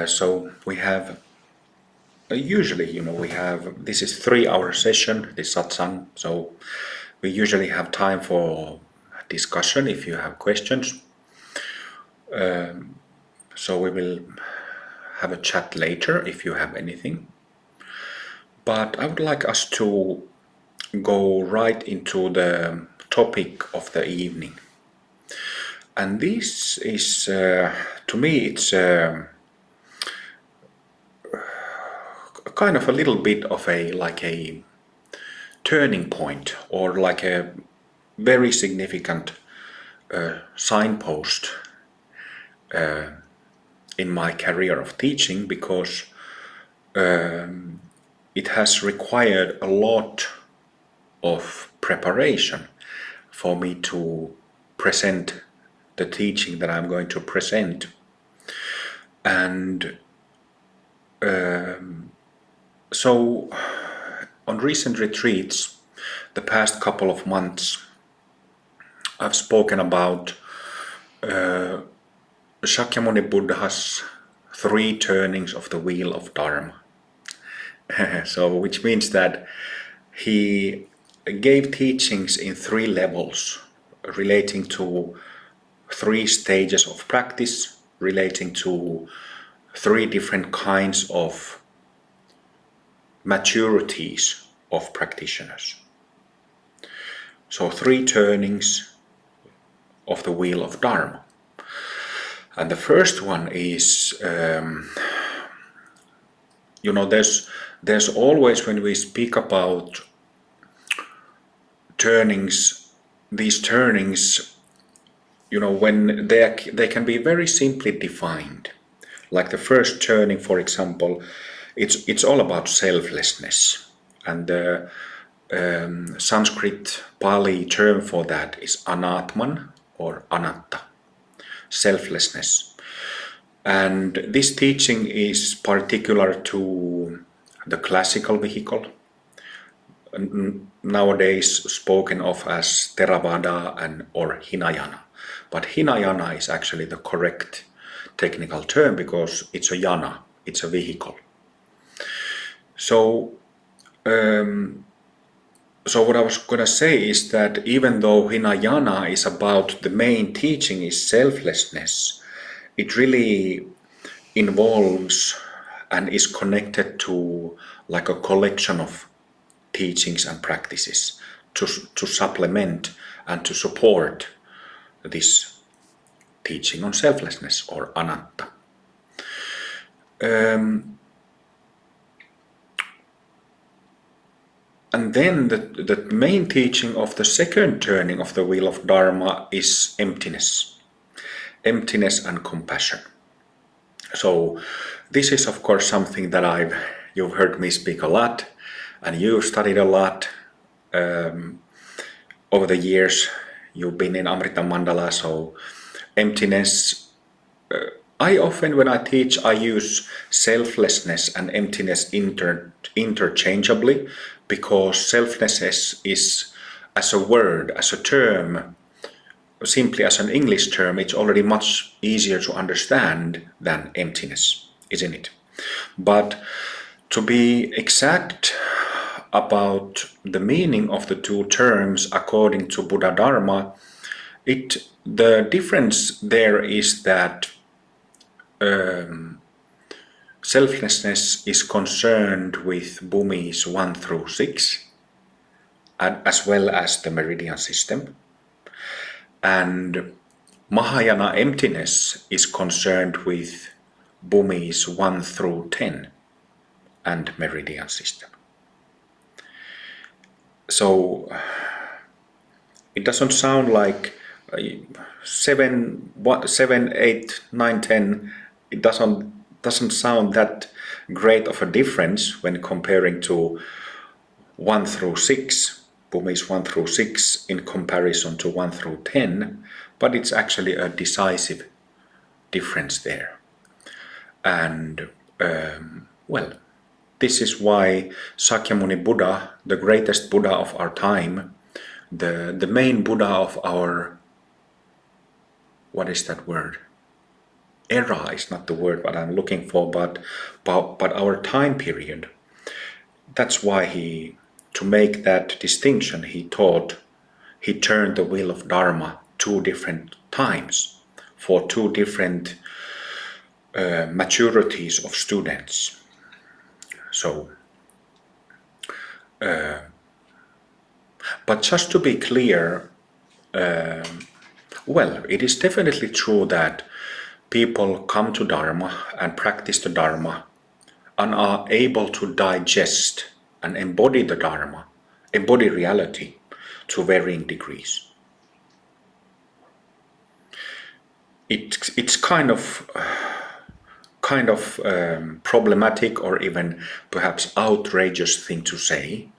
So we have usually, we have this is 3 hour session, this satsang. So we usually have time for discussion if you have questions. So we will have a chat later if you have anything. But I would like us to go right into the topic of the evening. And this is, to me, it's kind of a little bit of a turning point, or like a very significant signpost in my career of teaching, because it has required a lot of preparation for me to present the teaching that I'm going to present. And so on recent retreats, the past couple of months, I've spoken about Shakyamuni Buddha's 3 turnings of the wheel of Dharma. So, which means that he gave teachings in 3 levels, relating to 3 stages of practice, relating to 3 different kinds of maturities of practitioners. So 3 turnings of the wheel of Dharma. And the first one is, there's always, when we speak about turnings, these turnings, when they can be very simply defined. Like the first turning, for example, it's all about selflessness, and the Sanskrit Pali term for that is anatman or anatta, selflessness. And this teaching is particular to the classical vehicle, nowadays spoken of as Theravada or Hinayana. But Hinayana is actually the correct technical term, because it's a yana, it's a vehicle. So what I was going to say is that even though Hinayana is about, the main teaching is selflessness, it really involves and is connected to like a collection of teachings and practices to supplement and to support this teaching on selflessness or anatta. And then the main teaching of the second turning of the wheel of Dharma is emptiness and compassion. So this is of course something that you've heard me speak a lot, and you've studied a lot over the years. You've been in Amrita Mandala, so emptiness. I often, when I teach, I use selflessness and emptiness interchangeably, because selflessness is, as a word, as a term, simply as an English term, it's already much easier to understand than emptiness, isn't it? But to be exact about the meaning of the 2 terms according to Buddha Dharma, the difference there is that selflessness is concerned with bhumis 1 through 6, as well as the meridian system. And Mahayana emptiness is concerned with bhumis 1 through 10 and meridian system. So it doesn't sound like 7, 8, 9, 10. It doesn't sound that great of a difference when comparing to 1 through 6, bhumis 1 through 6 in comparison to 1 through 10, but it's actually a decisive difference there. And this is why Shakyamuni Buddha, the greatest Buddha of our time, the main Buddha of our, what is that word? era is not the word what I'm looking for, but our time period. That's why to make that distinction, he turned the wheel of Dharma 2 different times for 2 different maturities of students. So, but just to be clear, well, it is definitely true that people come to Dharma and practice the Dharma and are able to digest and embody the Dharma, embody reality to varying degrees. It's kind of problematic or even perhaps outrageous thing to say,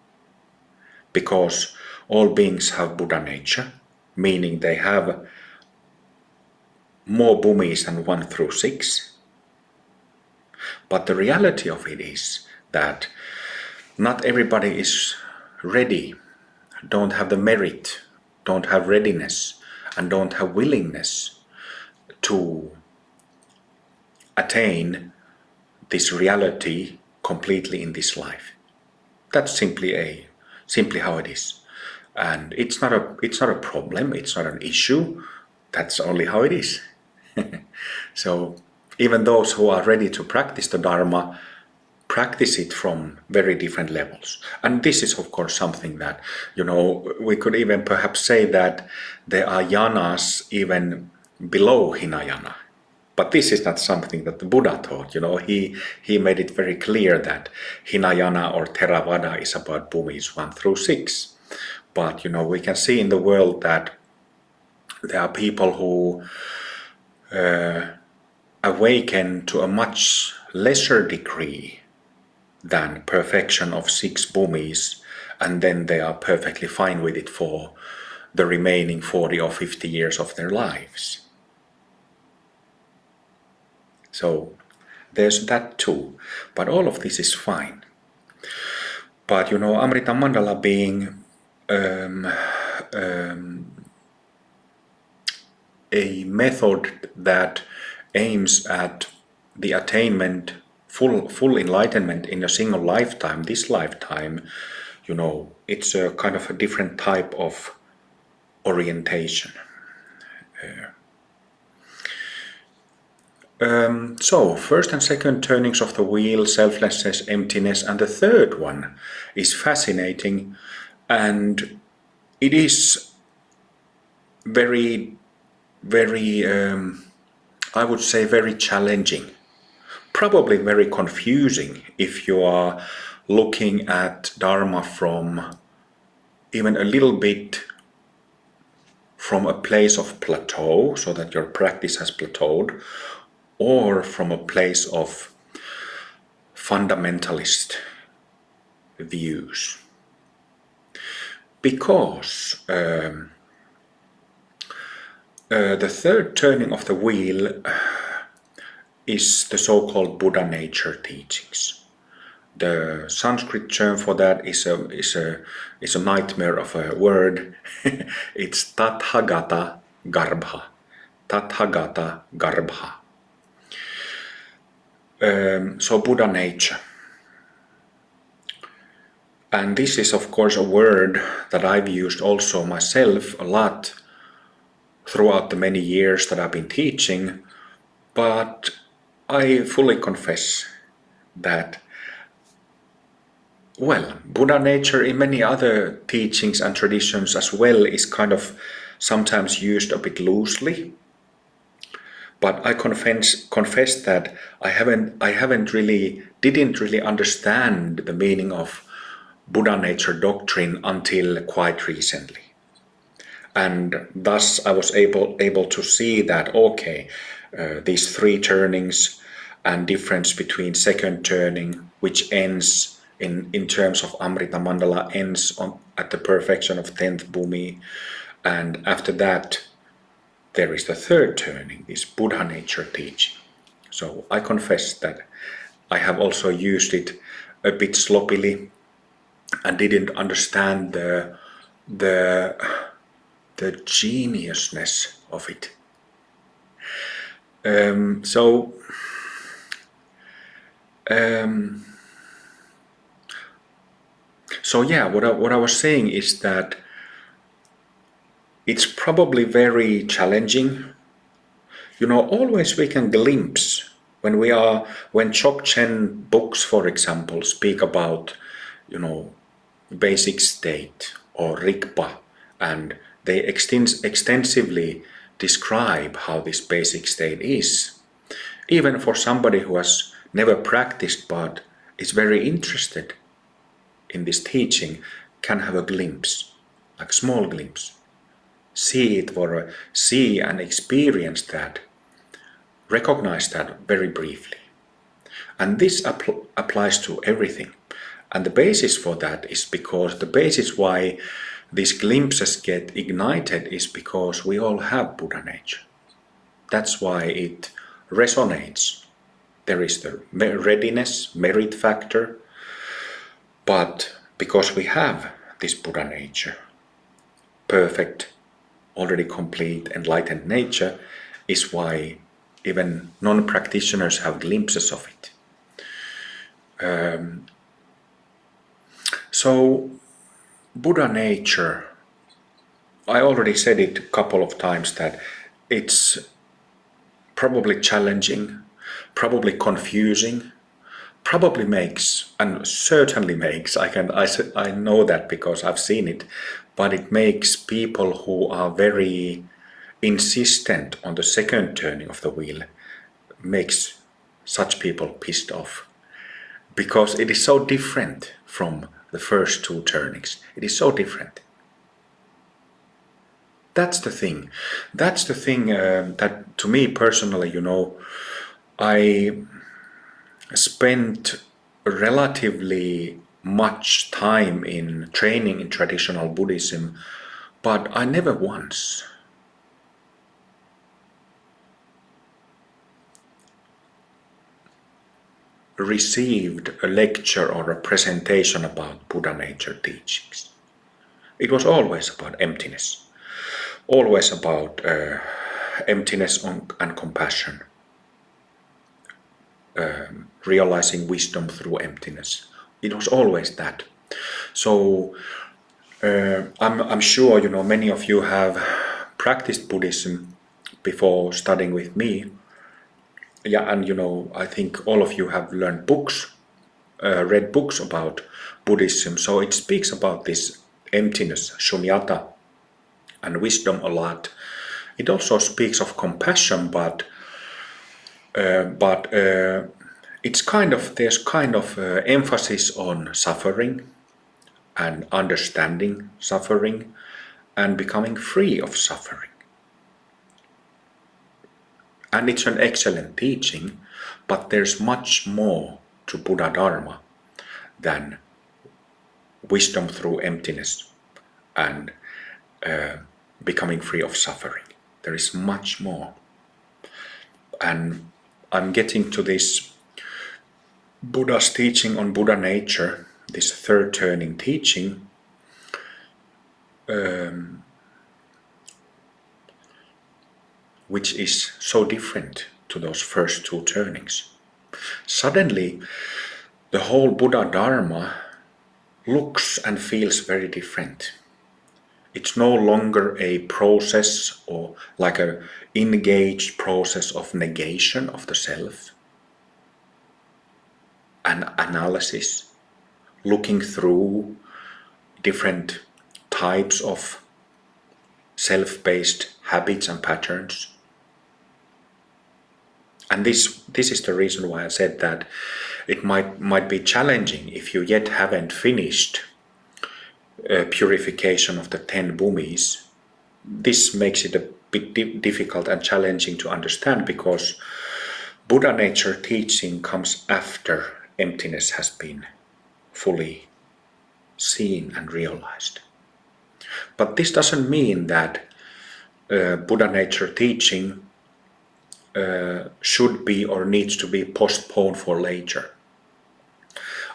because all beings have Buddhanature, meaning they have more bhumis than 1 through 6. But the reality of it is that not everybody is ready, don't have the merit, don't have readiness, and don't have willingness to attain this reality completely in this life. That's simply how it is, and it's not a problem. It's not an issue. That's only how it is. So even those who are ready to practice the Dharma practice it from very different levels. And this is of course something that, we could even perhaps say that there are yanas even below Hinayana. But this is not something that the Buddha taught. He made it very clear that Hinayana or Theravada is about bhumis 1 through 6. But we can see in the world that there are people who awaken to a much lesser degree than perfection of 6 bhumis, and then they are perfectly fine with it for the remaining 40 or 50 years of their lives. So there's that too, but all of this is fine. But Amrita Mandala being a method that aims at the attainment, full enlightenment in a single lifetime, this lifetime, it's a kind of a different type of orientation. So, first and second turnings of the wheel, selflessness, emptiness, and the third one is fascinating, and it is very, I would say very challenging, probably very confusing if you are looking at Dharma from even a little bit from a place of plateau, so that your practice has plateaued, or from a place of fundamentalist views. Because the third turning of the wheel is the so-called Buddhanature teachings. The Sanskrit term for that is a nightmare of a word. It's Tathagata Garbha. Tathagata Garbha. So Buddhanature. And this is of course a word that I've used also myself a lot throughout the many years that I've been teaching, but I fully confess that, well, Buddhanature in many other teachings and traditions as well is kind of sometimes used a bit loosely. But I confess that didn't really understand the meaning of Buddhanature doctrine until quite recently. And thus I was able to see that, okay, these 3 turnings and difference between second turning, which ends in terms of Amrita Mandala, ends at the perfection of 10th bhumi, and after that there is the third turning, this Buddhanature teaching. So I confess that I have also used it a bit sloppily and didn't understand the geniusness of it. So yeah, what I was saying is that it's probably very challenging. Always we can glimpse when Dzogchen books, for example, speak about, you know, basic state or Rigpa, and they extensively describe how this basic state is. Even for somebody who has never practiced but is very interested in this teaching, can have a glimpse, like a small glimpse. See and experience that, recognize that very briefly. And this applies to everything. And the basis for that is because the basis why these glimpses get ignited is because we all have Buddhanature. That's why it resonates. There is the readiness, merit factor, but because we have this Buddhanature, perfect, already complete, enlightened nature, is why even non-practitioners have glimpses of it. So Buddhanature, I already said it a couple of times that it's probably challenging, probably confusing, probably makes, and certainly makes, I know that because I've seen it, but it makes people who are very insistent on the second turning of the wheel, makes such people pissed off. Because it is so different from the first two turnings. It is so different. That's the thing. That's the thing that to me personally, I spent relatively much time in training in traditional Buddhism, but I never once received a lecture or a presentation about Buddhanature teachings. It was always about emptiness, always about emptiness and compassion, realizing wisdom through emptiness. It was always that. So I'm sure many of you have practiced Buddhism before studying with me. Yeah, and I think all of you have learned books, read books about Buddhism. So it speaks about this emptiness, shunyata, and wisdom a lot. It also speaks of compassion, but it's there's kind of emphasis on suffering and understanding suffering and becoming free of suffering. And it's an excellent teaching, but there's much more to Buddha Dharma than wisdom through emptiness and becoming free of suffering. There is much more. And I'm getting to this Buddha's teaching on Buddhanature, this third turning teaching, which is so different to those first two turnings. Suddenly, the whole Buddha Dharma looks and feels very different. It's no longer a process or like an engaged process of negation of the self, an analysis, looking through different types of self-based habits and patterns. And this is the reason why I said that it might be challenging if you yet haven't finished purification of the 10 bhumis. This makes it a bit difficult and challenging to understand because Buddhanature teaching comes after emptiness has been fully seen and realized. But this doesn't mean that Buddhanature teaching should be or needs to be postponed for later.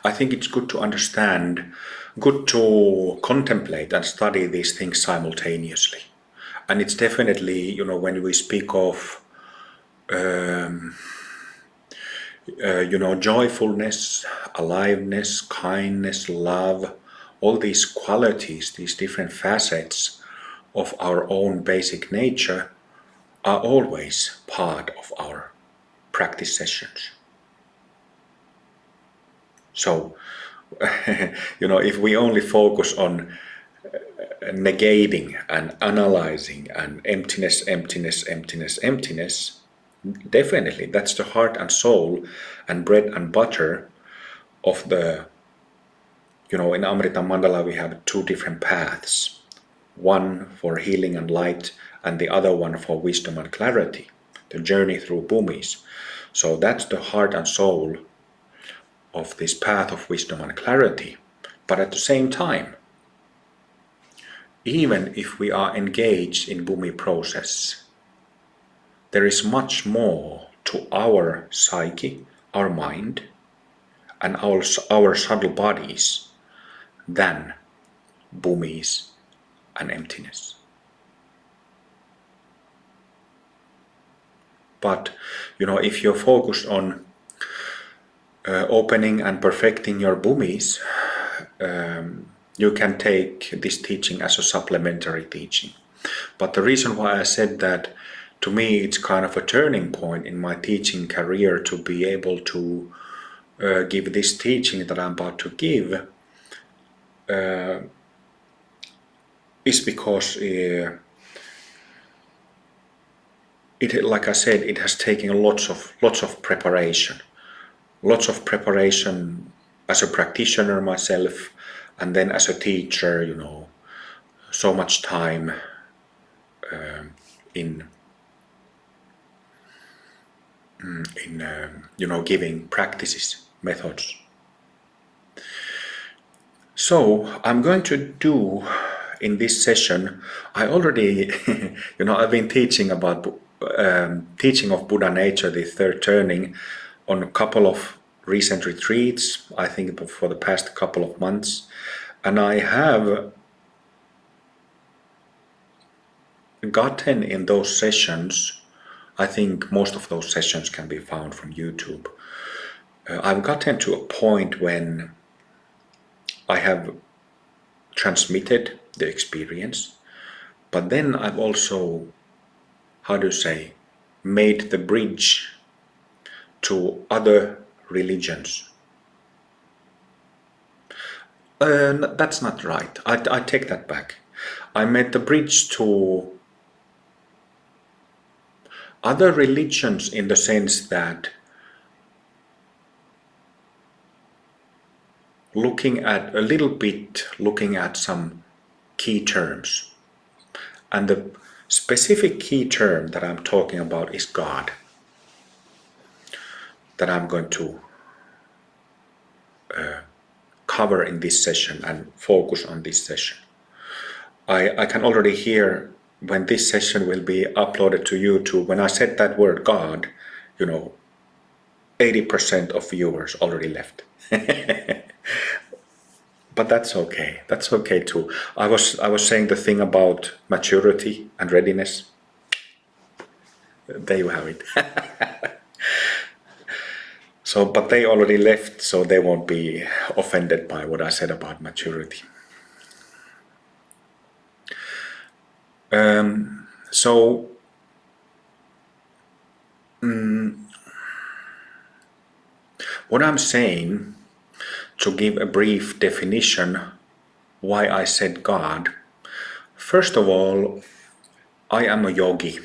I think it's good to understand, good to contemplate and study these things simultaneously. And it's definitely, when we speak of joyfulness, aliveness, kindness, love, all these qualities, these different facets of our own basic nature are always part of our practice sessions. So, if we only focus on negating and analyzing and emptiness, emptiness, emptiness, emptiness, definitely that's the heart and soul and bread and butter of the, in Amrita Mandala we have two different paths. One for healing and light, and the other one for wisdom and clarity, the journey through bhumis. So that's the heart and soul of this path of wisdom and clarity. But at the same time, even if we are engaged in bhumi process, there is much more to our psyche, our mind, and our subtle bodies than bhumis and emptiness. But if you're focused on opening and perfecting your bhumis, you can take this teaching as a supplementary teaching. But the reason why I said that, to me it's kind of a turning point in my teaching career to be able to give this teaching that I'm about to give, is because it, like I said, it has taken lots of preparation. Lots of preparation as a practitioner myself, and then as a teacher, so much time in giving practices, methods. So I'm going to do in this session, I already, I've been teaching about teaching of Buddhanature, the third turning, on a couple of recent retreats, I think for the past couple of months. And I have gotten in those sessions, I think most of those sessions can be found from YouTube. I've gotten to a point when I have transmitted the experience, but then I've also, made the bridge to other religions. That's not right. I take that back. I made the bridge to other religions in the sense that looking at some key terms. And the specific key term that I'm talking about is God, that I'm going to cover in this session and focus on this session. I can already hear when this session will be uploaded to YouTube, when I said that word God, 80% of viewers already left. But that's okay. That's okay too. I was saying the thing about maturity and readiness. There you have it. So, but they already left, so they won't be offended by what I said about maturity. What I'm saying, to give a brief definition why I said God, first of all, I am a yogi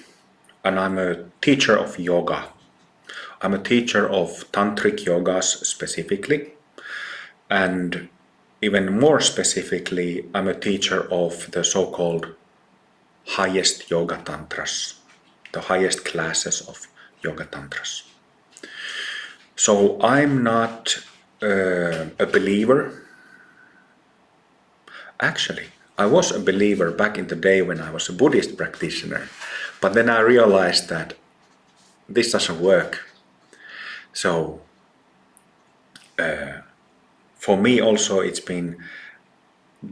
and I'm a teacher of yoga. I'm a teacher of tantric yogas specifically, and even more specifically, I'm a teacher of the so-called highest yoga tantras, the highest classes of yoga tantras. So I'm not a believer. Actually, I was a believer back in the day when I was a Buddhist practitioner, but then I realized that this doesn't work. So for me also it's been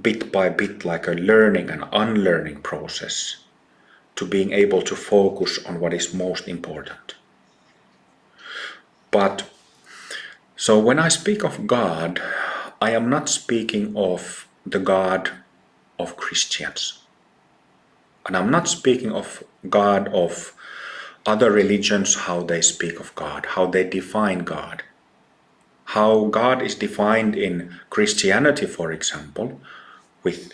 bit by bit like a learning and unlearning process to being able to focus on what is most important. But so when I speak of God, I am not speaking of the God of Christians. And I'm not speaking of God of other religions, how they speak of God, how they define God. How God is defined in Christianity, for example, with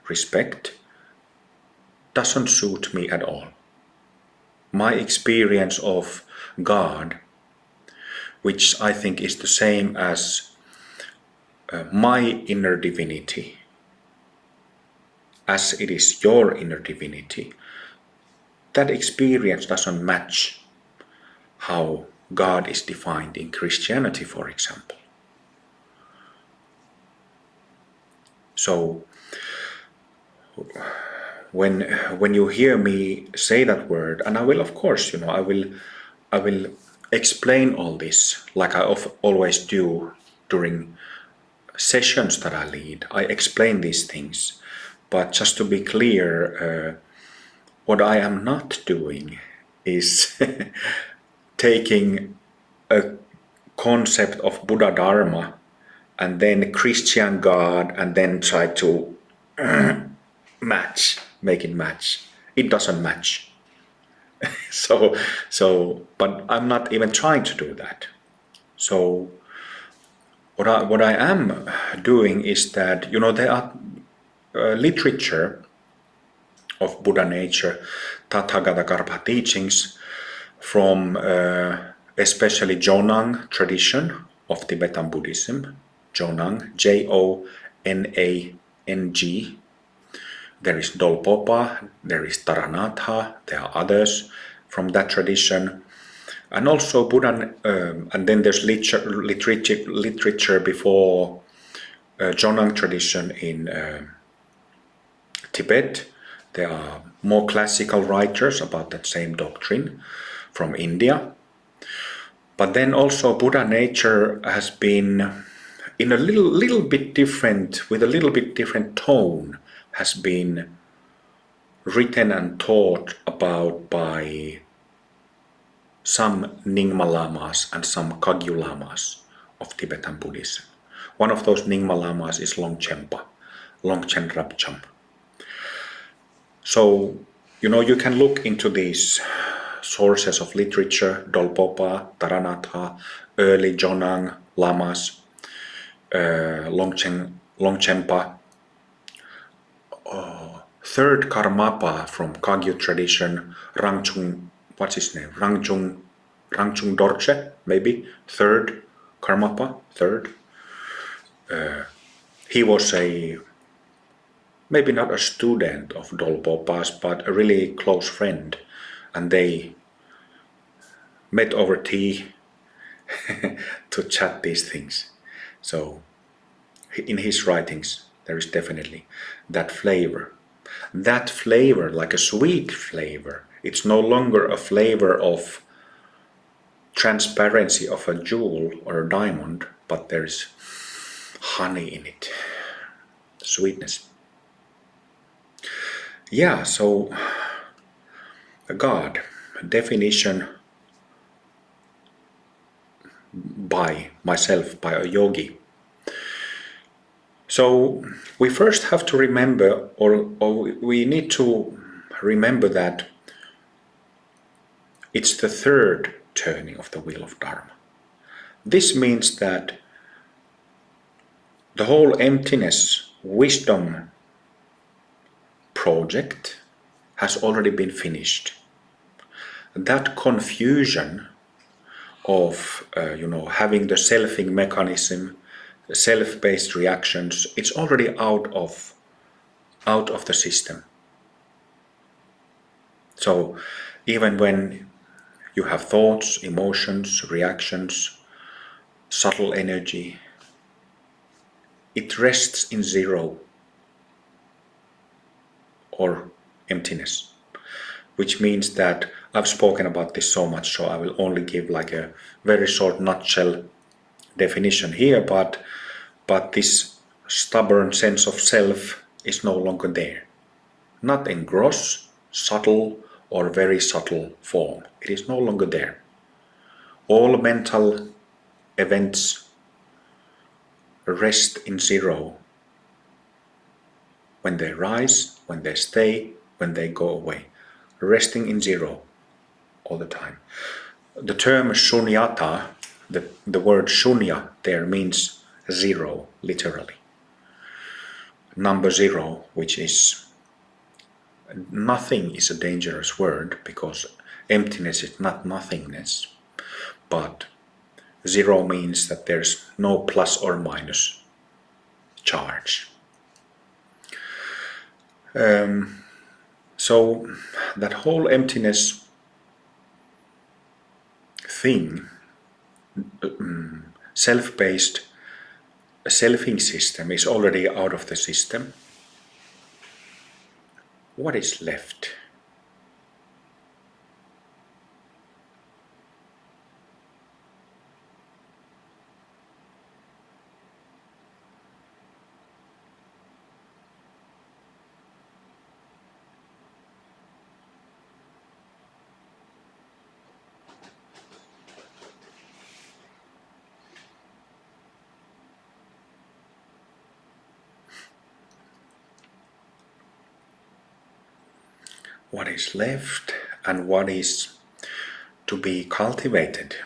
respect, doesn't suit me at all. My experience of God, which I think is the same as my inner divinity, as it is your inner divinity, that experience doesn't match how God is defined in Christianity, for example. So when you hear me say that word, and I will, of course, I will explain all this like I always do during sessions that I lead. I explain these things, but just to be clear, what I am not doing is taking a concept of Buddha Dharma and then Christian God and then try to make it match. It doesn't match. But I'm not even trying to do that. So what I am doing is that, there are literature of Buddhanature, Tathagata Karpa teachings from especially Jonang tradition of Tibetan Buddhism. Jonang, Jonang. There is Dolpopa, there is Taranatha, there are others from that tradition. And also Buddha, and then there's literature before Jonang tradition in Tibet. There are more classical writers about that same doctrine from India. But then also Buddhanature has been in a little bit different, with a little bit different tone, has been written and taught about by some Nyingma Lamas and some Kagyu Lamas of Tibetan Buddhism. One of those Nyingma Lamas is Longchen Rabcham. So, you can look into these sources of literature, Dolpopa, Taranatha, early Jonang Lamas, Longchenpa, third Karmapa from Kagyu tradition, Rangchung, what's his name? Rangchung Dorje, maybe, third Karmapa, third. He was maybe not a student of Dolpopa's, but a really close friend, and they met over tea to chat these things. So in his writings there is definitely that flavor, like a sweet flavor. It's no longer a flavor of transparency of a jewel or a diamond, but there's honey in it, sweetness. Yeah, so God, definition by myself, by a yogi. So we first have to remember, or we need to remember that it's the third turning of the wheel of Dharma. This means that the whole emptiness wisdom project has already been finished. That confusion of having the selfing mechanism, self-based reactions, it's already out of the system. So even when you have thoughts, emotions, reactions, subtle energy, it rests in zero or emptiness, which means that I've spoken about this so much, so I will only give like a very short nutshell definition here, but this stubborn sense of self is no longer there. Not in gross, subtle, or very subtle form. It is no longer there. All mental events rest in zero when they rise, when they stay, when they go away. Resting in zero all the time. The term shunyata, the word shunya there means zero, literally. Number zero, which is nothing, is a dangerous word because emptiness is not nothingness, but zero means that there's no plus or minus charge. So that whole emptiness thing, self-based selfing system is already out of the system. What is left? What is left and what is to be cultivated?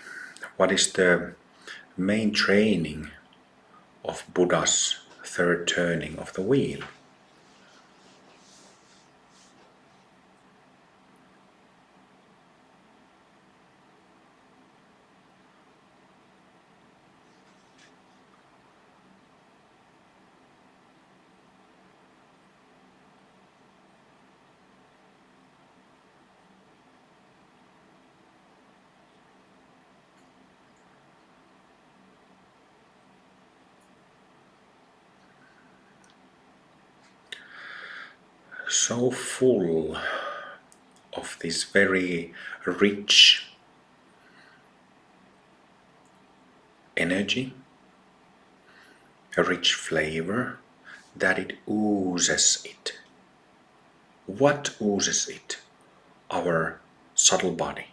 What is the main training of Buddha's third turning of the wheel? So full of this very rich energy, a rich flavor, that it oozes it. What oozes it? Our subtle body.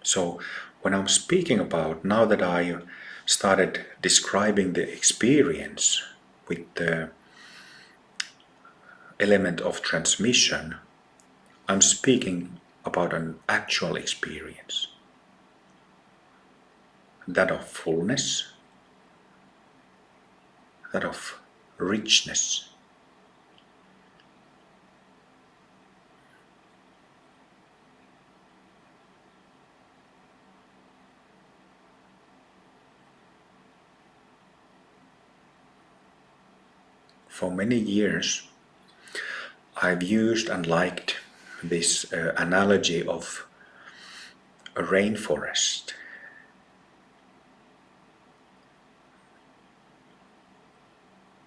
So when I'm speaking about, now that I started describing the experience with the element of transmission, I'm speaking about an actual experience. That of fullness, that of richness. For many years, I've used and liked this analogy of a rainforest.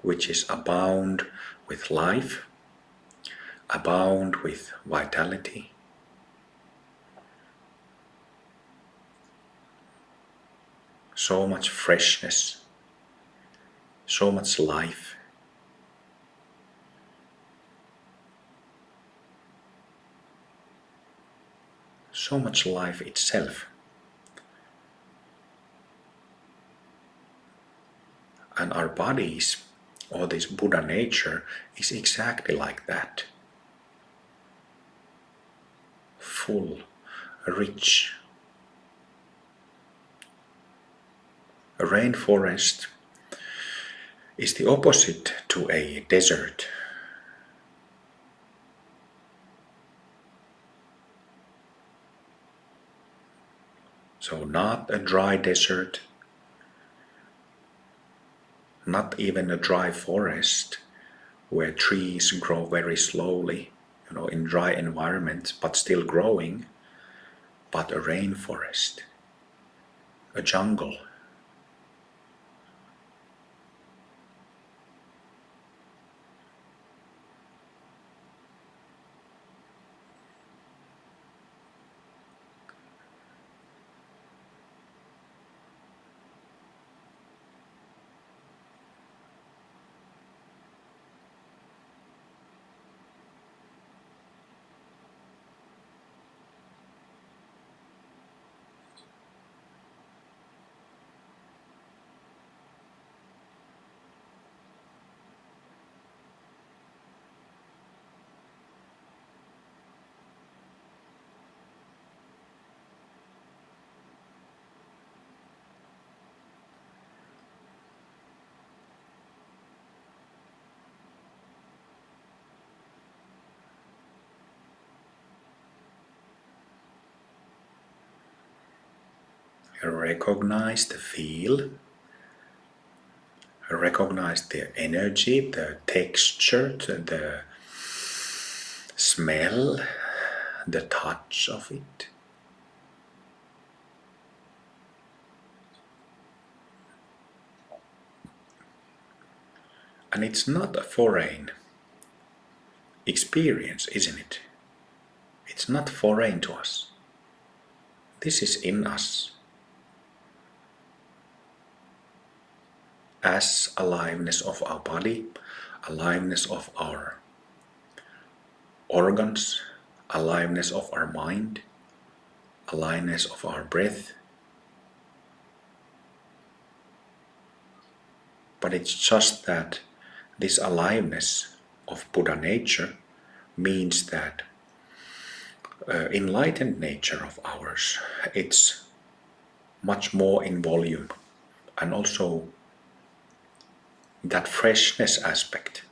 Which is abound with life, abound with vitality. So much freshness, so much life. So much life itself. And our bodies, or this Buddha nature, is exactly like that. Full, rich. A rainforest is the opposite to a desert. So not a dry desert, not even a dry forest where trees grow very slowly, in dry environments, but still growing, but a rainforest, a jungle. Recognize the feel, recognize the energy, the texture, the smell, the touch of it. And it's not a foreign experience, isn't it? It's not foreign to us. This is in us. As aliveness of our body, aliveness of our organs, aliveness of our mind, aliveness of our breath. But it's just that this aliveness of Buddhanature means that enlightened nature of ours, it's much more in volume, and also that freshness aspect.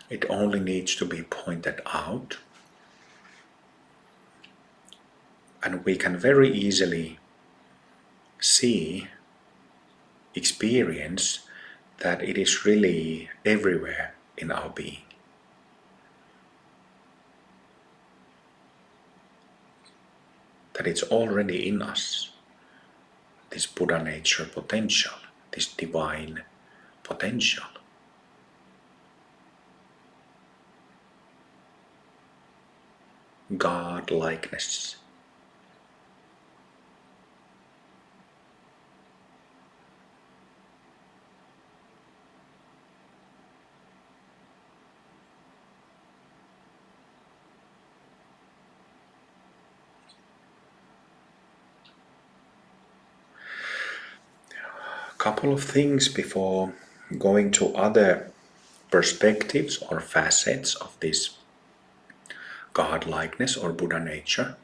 It only needs to be pointed out, and we can very easily see, experience that it is really everywhere in our being. That it's already in us, this Buddha nature potential, this divine potential. God likeness. Couple of things before going to other perspectives or facets of this God likeness or Buddha nature.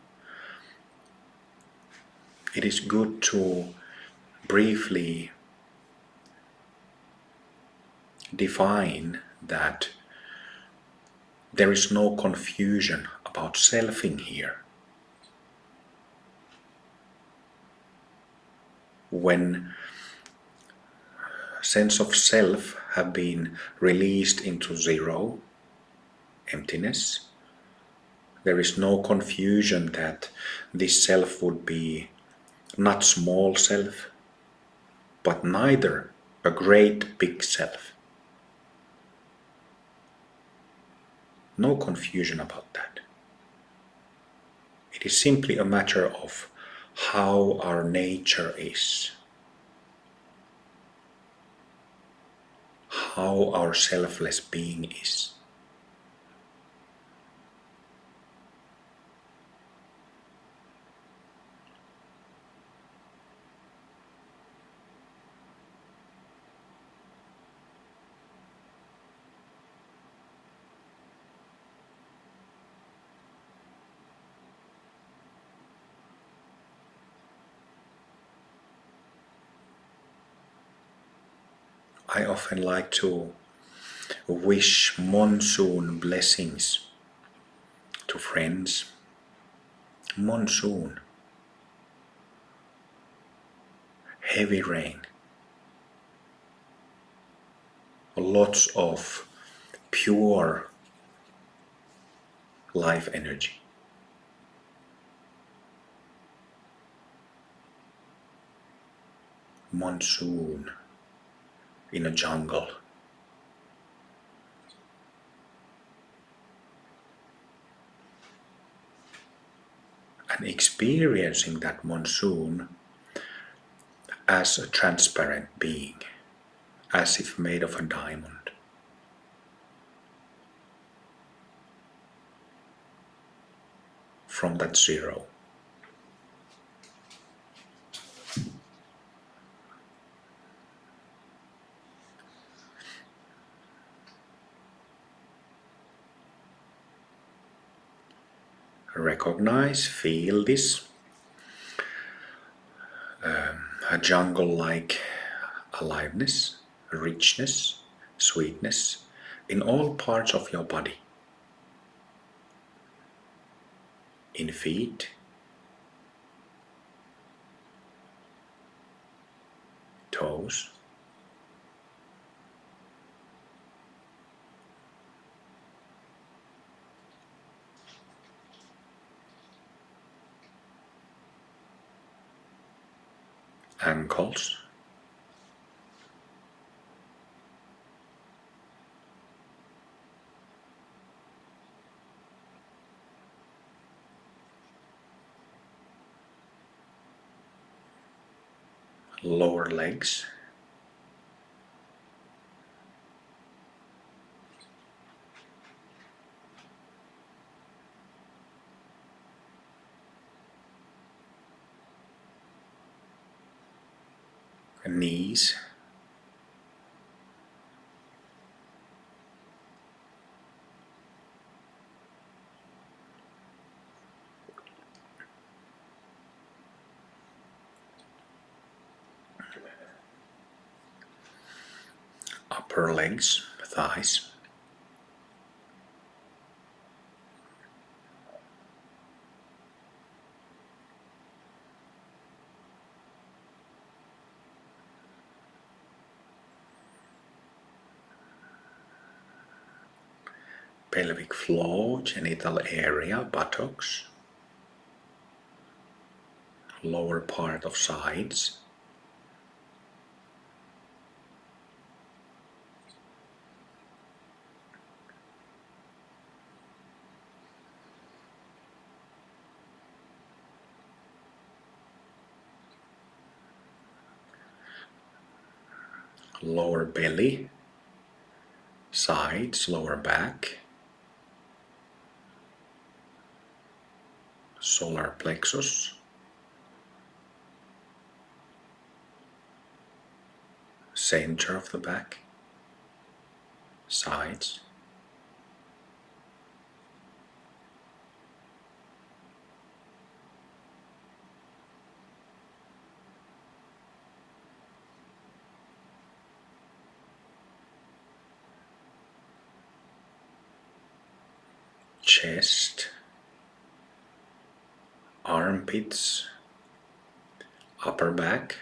It is good to briefly define that there is no confusion about selfing here. When sense of self have been released into zero, emptiness, there is no confusion that this self would be not small self, but neither a great big self. No confusion about that. It is simply a matter of how our nature is, how our selfless being is. I often like to wish monsoon blessings to friends. Monsoon, heavy rain, lots of pure life energy. Monsoon in a jungle. And experiencing that monsoon as a transparent being, as if made of a diamond. From that zero. recognize, feel this a jungle-like aliveness, richness, sweetness in all parts of your body. In feet, toes, ankles, lower legs, knees, upper legs, thighs, pelvic floor, genital area, buttocks, lower part of sides, lower belly, sides, lower back, solar plexus, center of the back, sides, chest, armpits, upper back,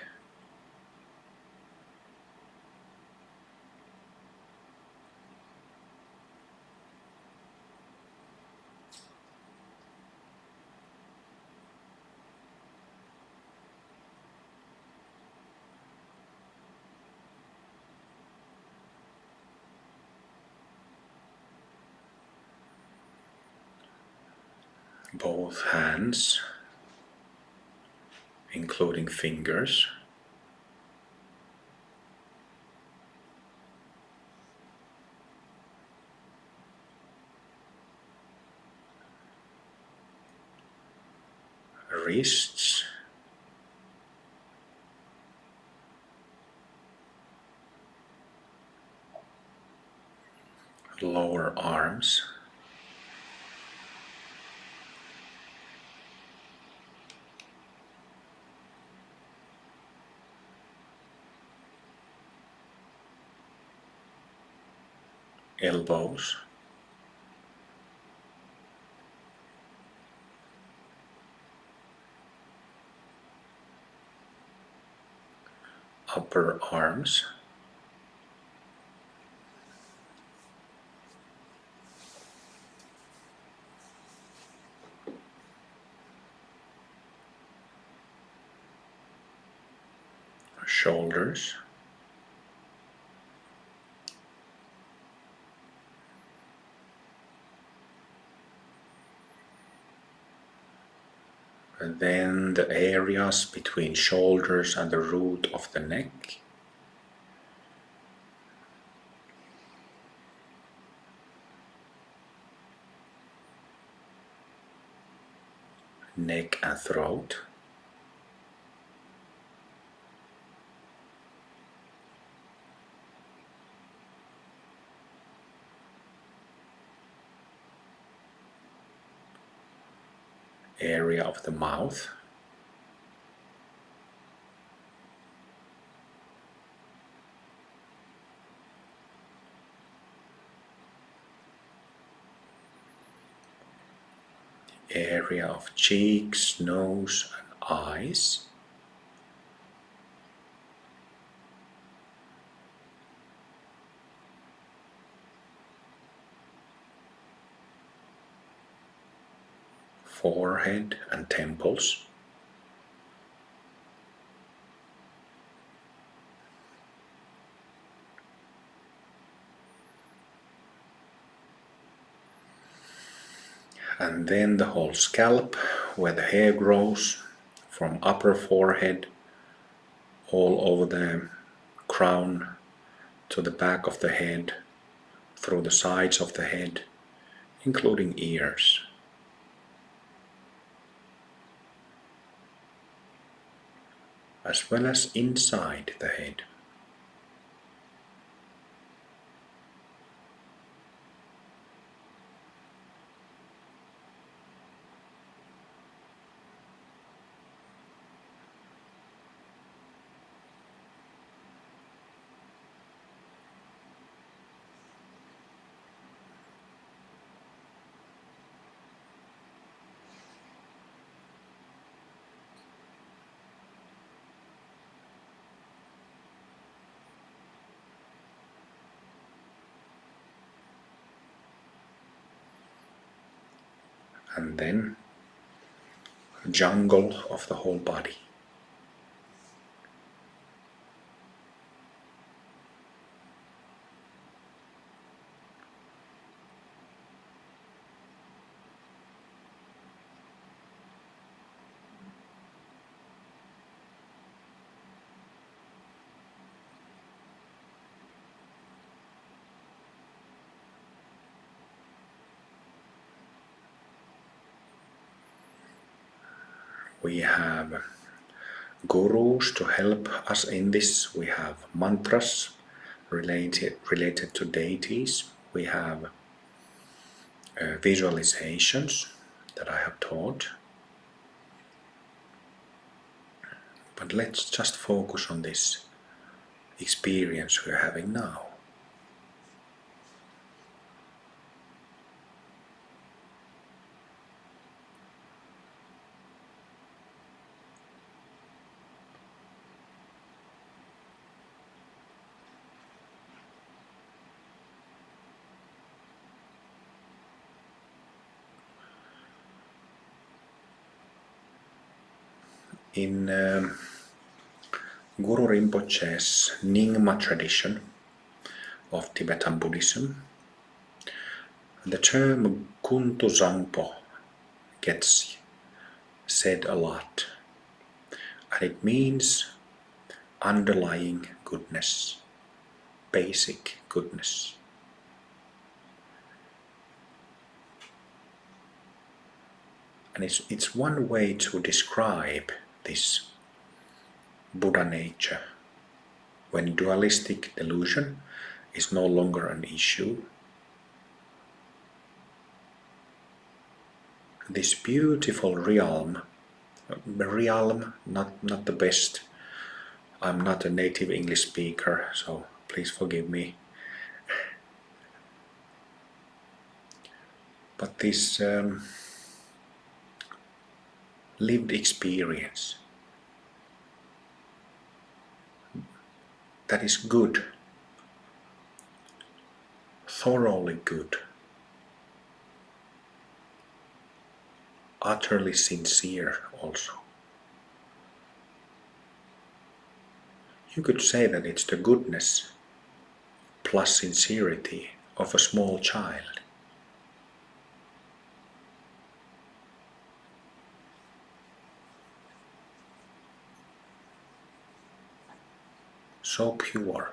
both hands, including fingers, wrists, lower arms, elbows, upper arms, shoulders, and then the areas between shoulders and the root of the neck, neck and throat, area of the mouth. Area of cheeks, nose and eyes. Forehead and temples. And then the whole scalp, where the hair grows, from upper forehead all over the crown to the back of the head, through the sides of the head, including ears. As well as inside the head. And then jungle of the whole body. We have gurus to help us in this. We have mantras related to deities. We have visualizations that I have taught. But let's just focus on this experience we're having now. In Guru Rinpoche's Nyingma tradition of Tibetan Buddhism, the term Kuntu Zangpo gets said a lot, and it means underlying goodness, basic goodness. And it's one way to describe this Buddhanature, when dualistic delusion is no longer an issue. This beautiful realm, not the best. I'm not a native English speaker, so please forgive me. But this lived experience that is good, thoroughly good, utterly sincere also. You could say that it's the goodness plus sincerity of a small child. So pure.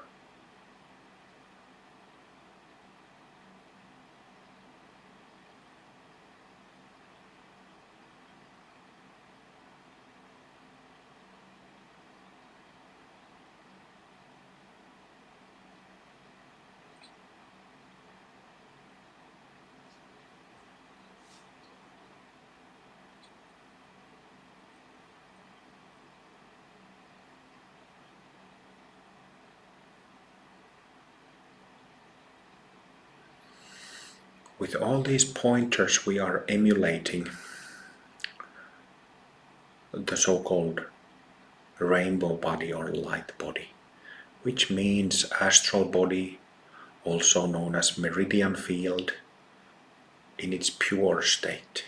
With all these pointers, we are emulating the so-called rainbow body or light body, which means astral body, also known as meridian field, in its pure state.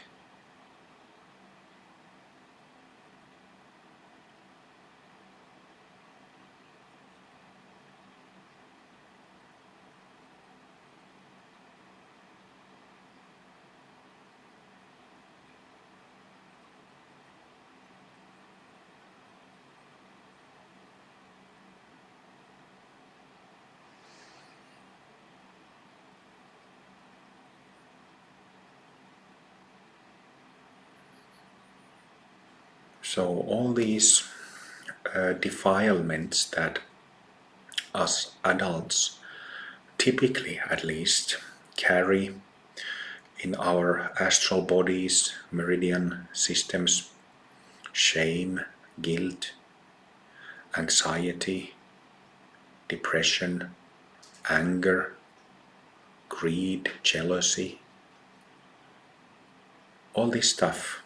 So all these defilements that us adults typically at least carry in our astral bodies, meridian systems, shame, guilt, anxiety, depression, anger, greed, jealousy, all this stuff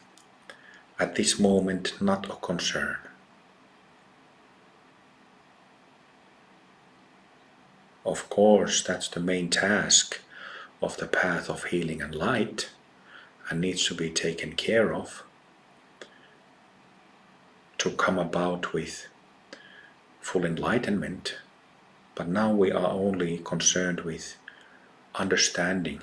at this moment not a concern. Of course, that's the main task of the path of healing and light and needs to be taken care of to come about with full enlightenment. But now we are only concerned with understanding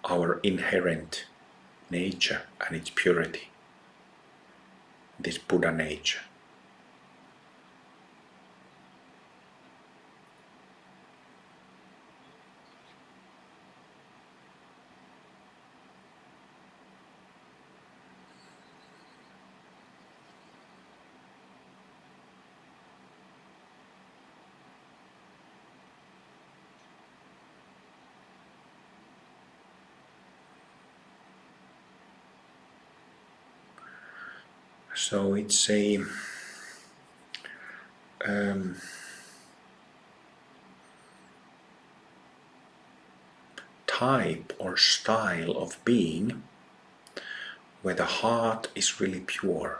our inherent nature and its purity, this Buddha nature. So it's a type or style of being where the heart is really pure,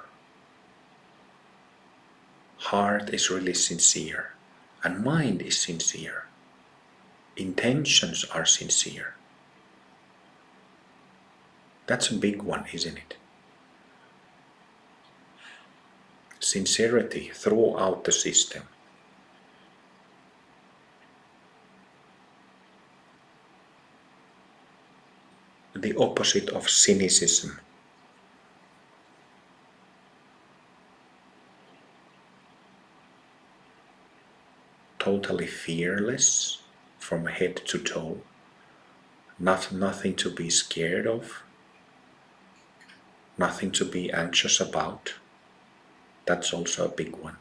heart is really sincere, and mind is sincere. Intentions are sincere. That's a big one, isn't it? Sincerity throughout the system. The opposite of cynicism. Totally fearless from head to toe. Nothing to be scared of. Nothing to be anxious about. That's also a big one.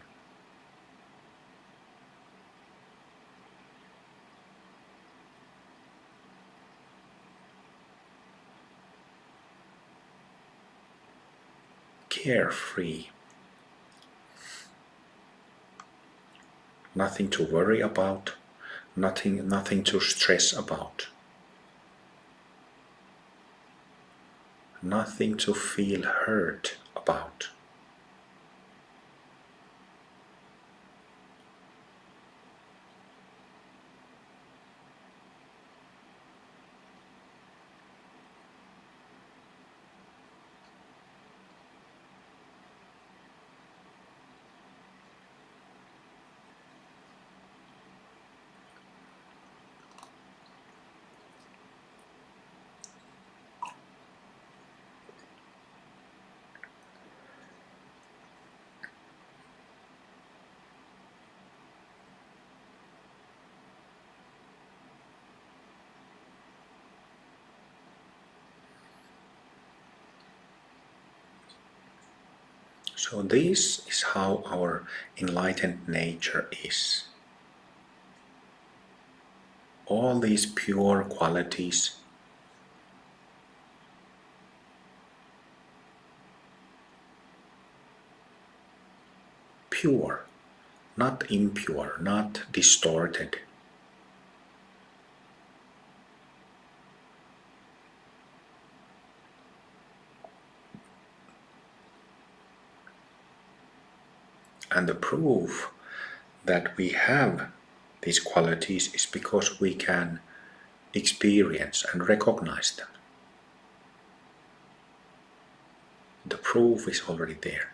Carefree. Nothing to worry about. Nothing to stress about. Nothing to feel hurt about. So this is how our enlightened nature is. All these pure qualities, pure, not impure, not distorted. And the proof that we have these qualities is because we can experience and recognize them. The proof is already there.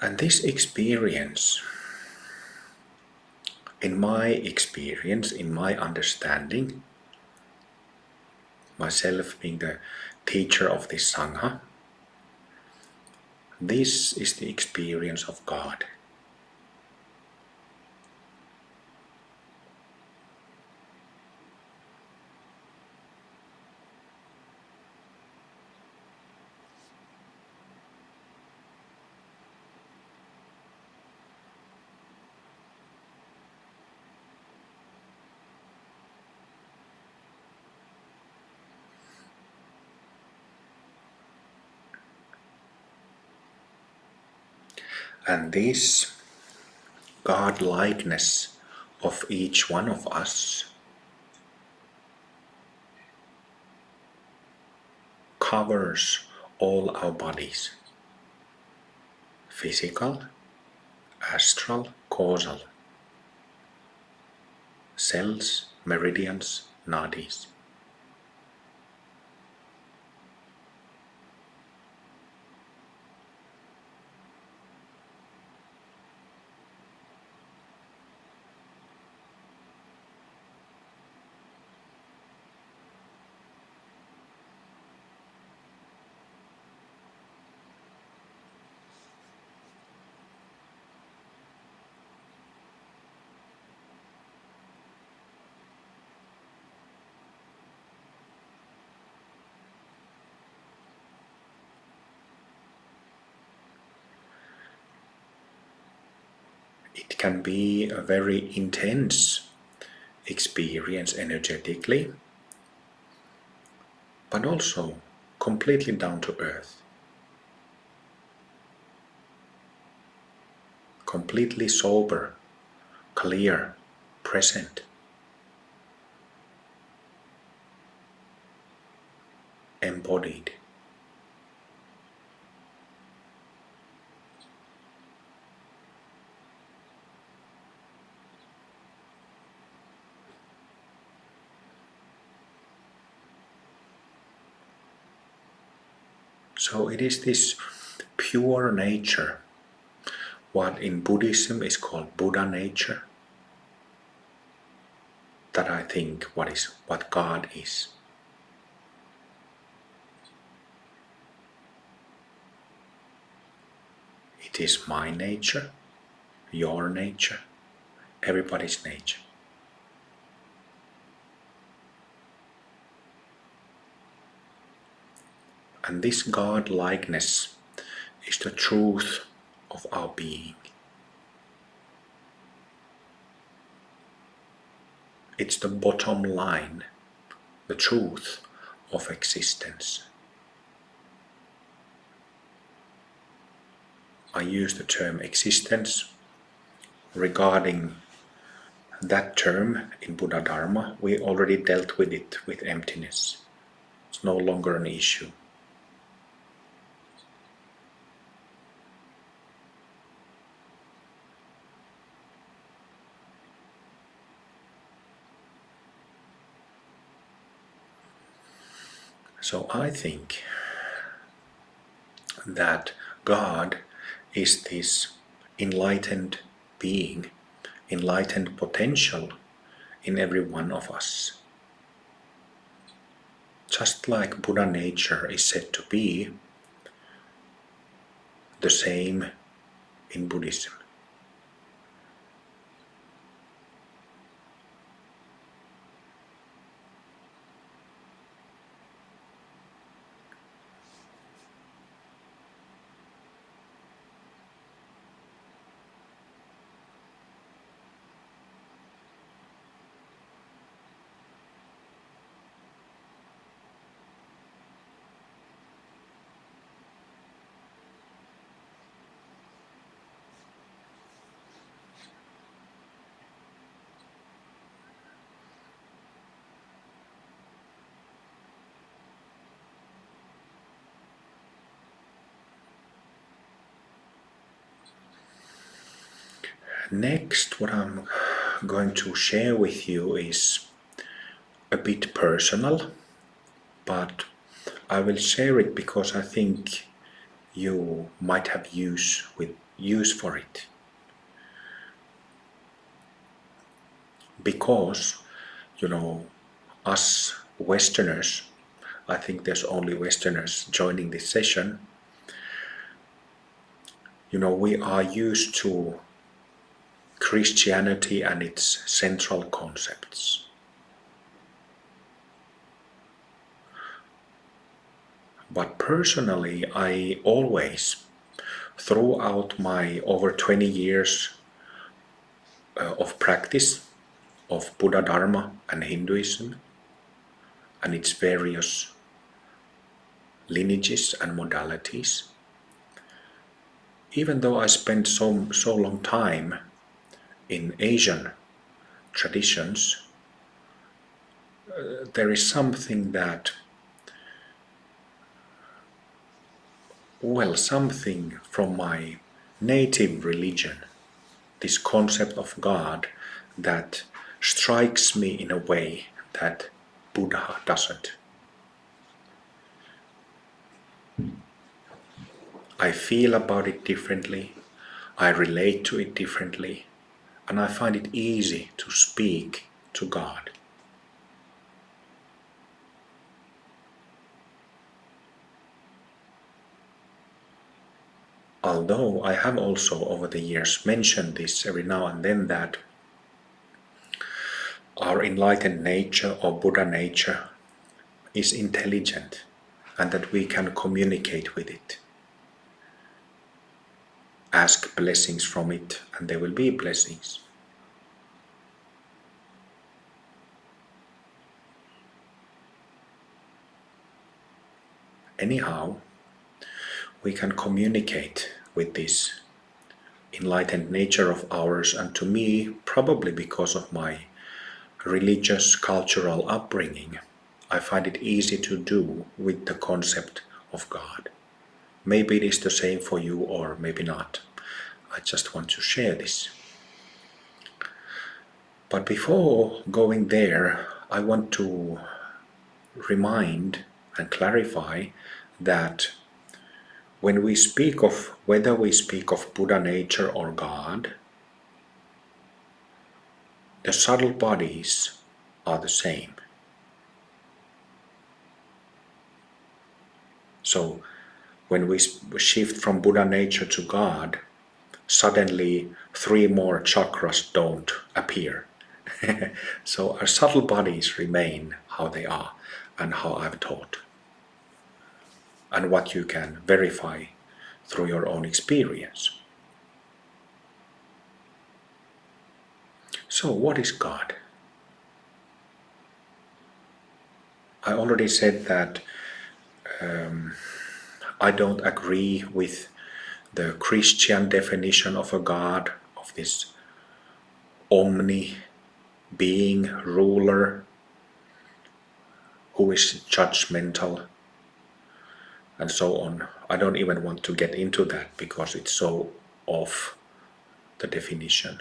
And this experience, in my understanding, myself being the teacher of this Sangha, this is the experience of God. And this God-likeness of each one of us covers all our bodies: physical, astral, causal, cells, meridians, nadis. It can be a very intense experience energetically, but also completely down to earth, completely sober, clear, present, embodied. So it is this pure nature, what in Buddhism is called Buddhanature, that I think what God is. It is my nature, your nature, everybody's nature. And this God-likeness is the truth of our being. It's the bottom line, the truth of existence. I use the term existence. Regarding that term in Buddha Dharma, we already dealt with it with emptiness. It's no longer an issue. So I think that God is this enlightened being, enlightened potential in every one of us. Just like Buddha nature is said to be the same in Buddhism. Next, what I'm going to share with you is a bit personal, but I will share it because I think you might have use for it. Because, us Westerners, I think there's only Westerners joining this session, we are used to Christianity and its central concepts. But personally, I always, throughout my over 20 years of practice of Buddha Dharma and Hinduism and its various lineages and modalities, even though I spent so long time in Asian traditions, there is something something from my native religion, this concept of God, that strikes me in a way that Buddha doesn't. I feel about it differently, I relate to it differently, and I find it easy to speak to God. Although I have also over the years mentioned this every now and then, that our enlightened nature or Buddha nature is intelligent and that we can communicate with it. Ask blessings from it and there will be blessings. Anyhow, we can communicate with this enlightened nature of ours, and to me, probably because of my religious cultural upbringing, I find it easy to do with the concept of God. Maybe it is the same for you or maybe not. I just want to share this. But before going there, I want to remind and clarify that when we speak of, whether we speak of Buddha nature or God, the subtle bodies are the same. So when we shift from Buddha nature to God, suddenly 3 more chakras don't appear. So our subtle bodies remain how they are and how I've taught, and what you can verify through your own experience. So what is God? I already said that I don't agree with the Christian definition of a God, of this omni being, ruler, who is judgmental, and so on. I don't even want to get into that because it's so off the definition.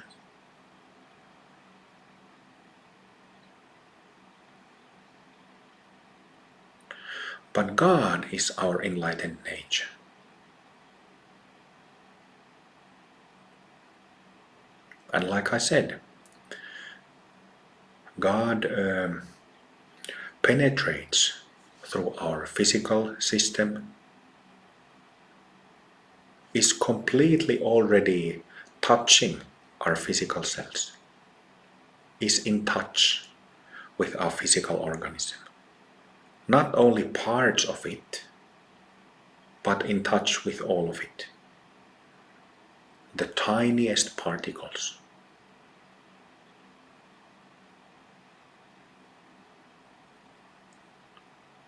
But God is our enlightened nature. And like I said, God penetrates through our physical system, is completely already touching our physical cells, is in touch with our physical organism. Not only parts of it, but in touch with all of it. The tiniest particles.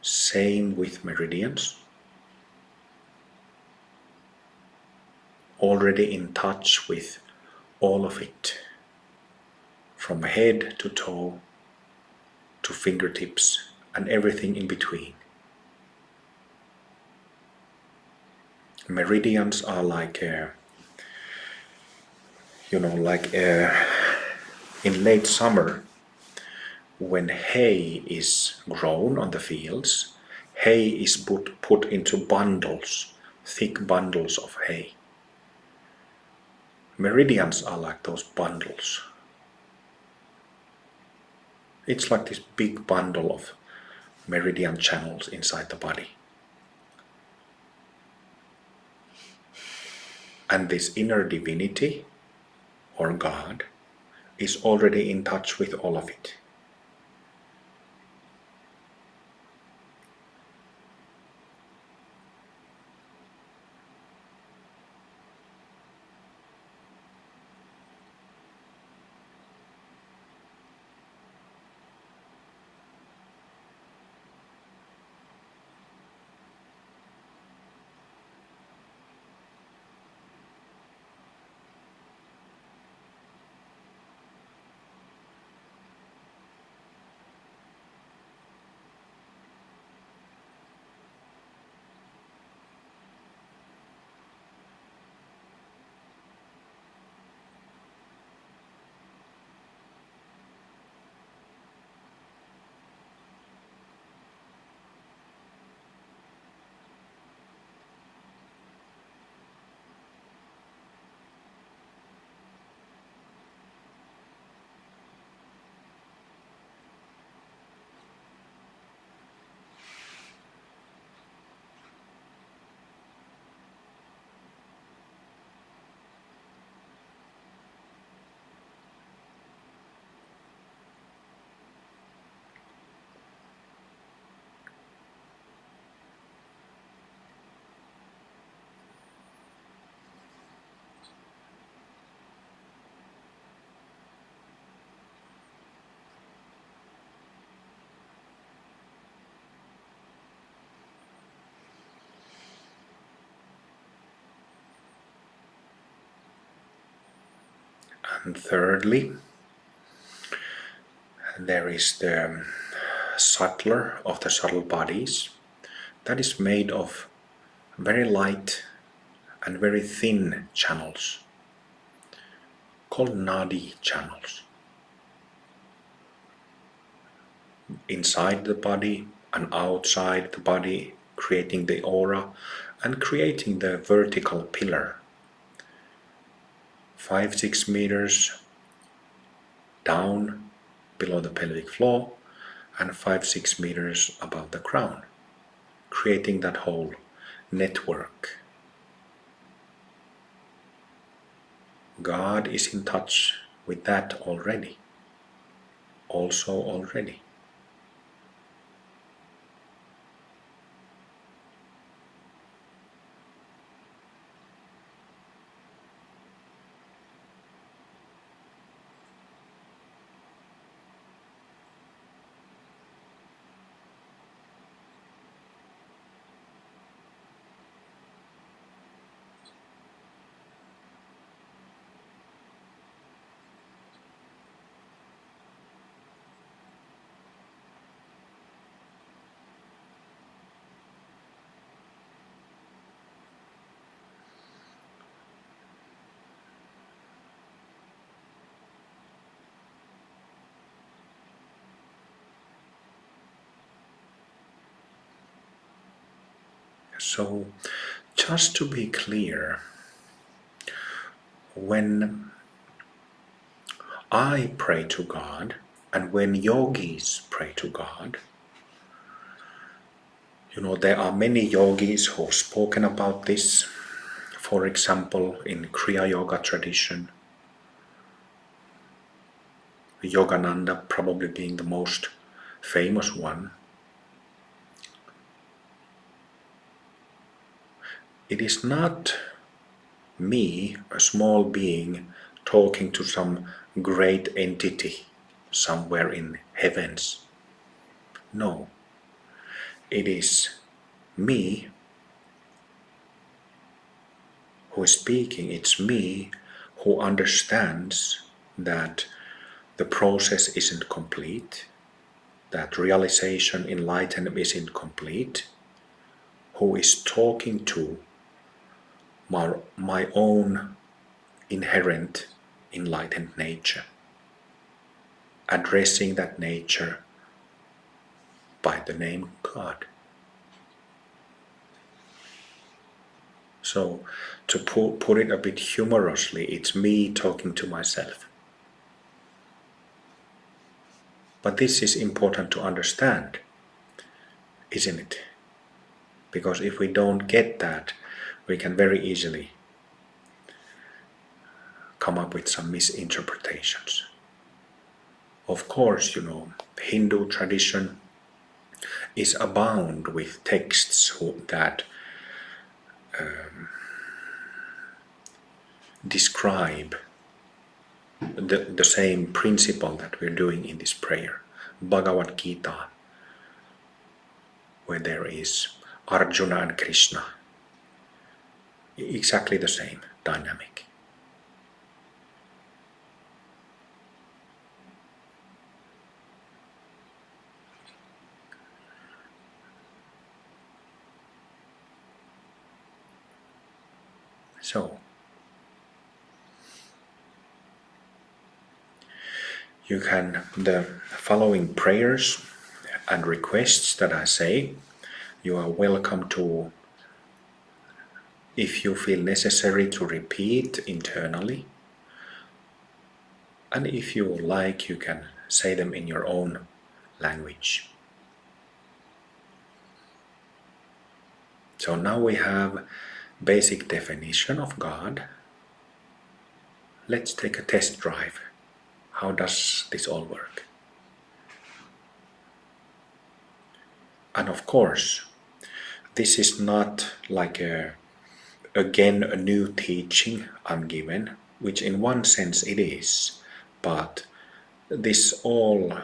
Same with meridians. Already in touch with all of it. From head to toe to fingertips and everything in between. Meridians are like like in late summer, when hay is grown on the fields, hay is put into bundles, thick bundles of hay. Meridians are like those bundles. It's like this big bundle of meridian channels inside the body. And this inner divinity, or God, is already in touch with all of it. And thirdly, there is the subtler of the subtle bodies that is made of very light and very thin channels called nadi channels. Inside the body and outside the body, creating the aura and creating the vertical pillar. 5-6 meters down below the pelvic floor and 5-6 meters above the crown, creating that whole network. God is in touch with that already. So, just to be clear, when I pray to God and when yogis pray to God, there are many yogis who've spoken about this. For example, in Kriya Yoga tradition, Yogananda probably being the most famous one. It is not me, a small being, talking to some great entity somewhere in heavens. No, it is me who is speaking. It's me who understands that the process isn't complete, that realization, enlightenment isn't complete, who is talking to my own inherent enlightened nature, addressing that nature by the name God. So, to put it a bit humorously, it's me talking to myself. But this is important to understand, isn't it? Because if we don't get that, we can very easily come up with some misinterpretations. Of course, Hindu tradition is abound with texts that describe the same principle that we're doing in this prayer. Bhagavad Gita, where there is Arjuna and Krishna, exactly the same dynamic. So, the following prayers and requests that I say, you are welcome to, if you feel necessary, to repeat internally. And if you like, you can say them in your own language. So now we have basic definition of God. Let's take a test drive. How does this all work? And of course, this is not like again a new teaching I'm given, which in one sense it is, but this all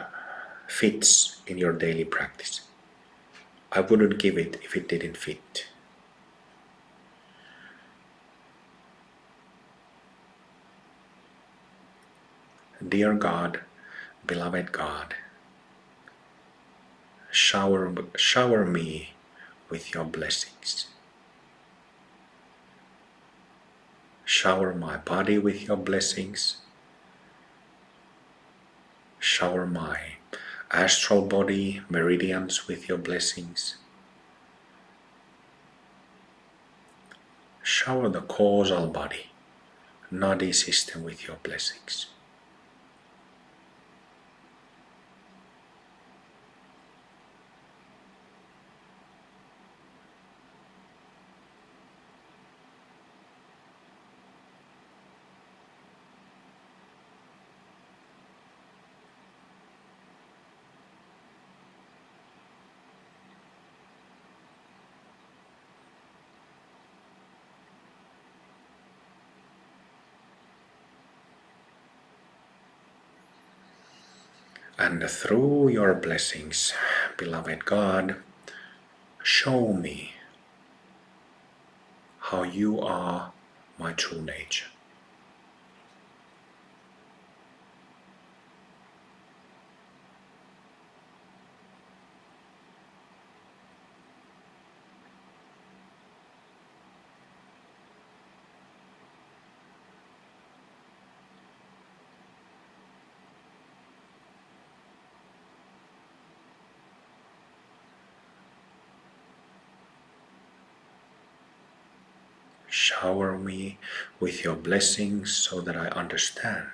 fits in your daily practice. I wouldn't give it if it didn't fit. Dear God, beloved God, shower me with your blessings. Shower my body with your blessings. Shower my astral body, meridians with your blessings. Shower the causal body, nadi system with your blessings. And through your blessings, beloved God, show me how you are my true nature. Shower me with your blessings so that I understand.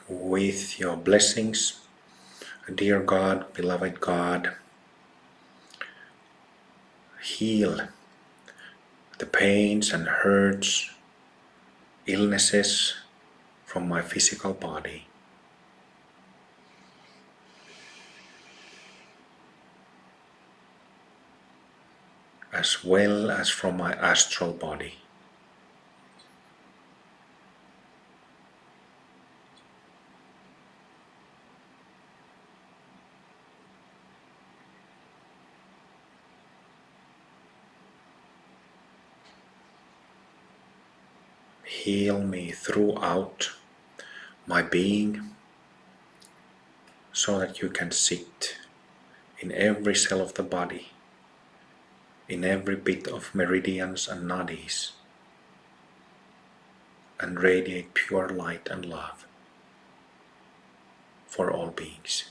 with your blessings. Dear God, beloved God, heal the pains and hurts, illnesses from my physical body, as well as from my astral body. Heal me throughout my being so that you can sit in every cell of the body, in every bit of meridians and nadis, and radiate pure light and love for all beings.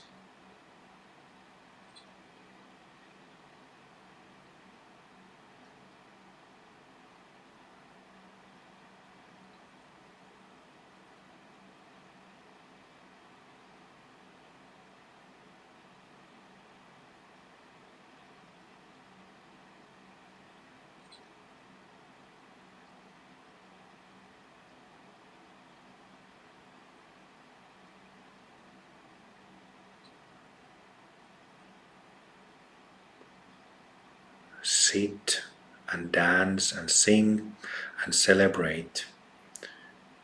Sit and dance and sing and celebrate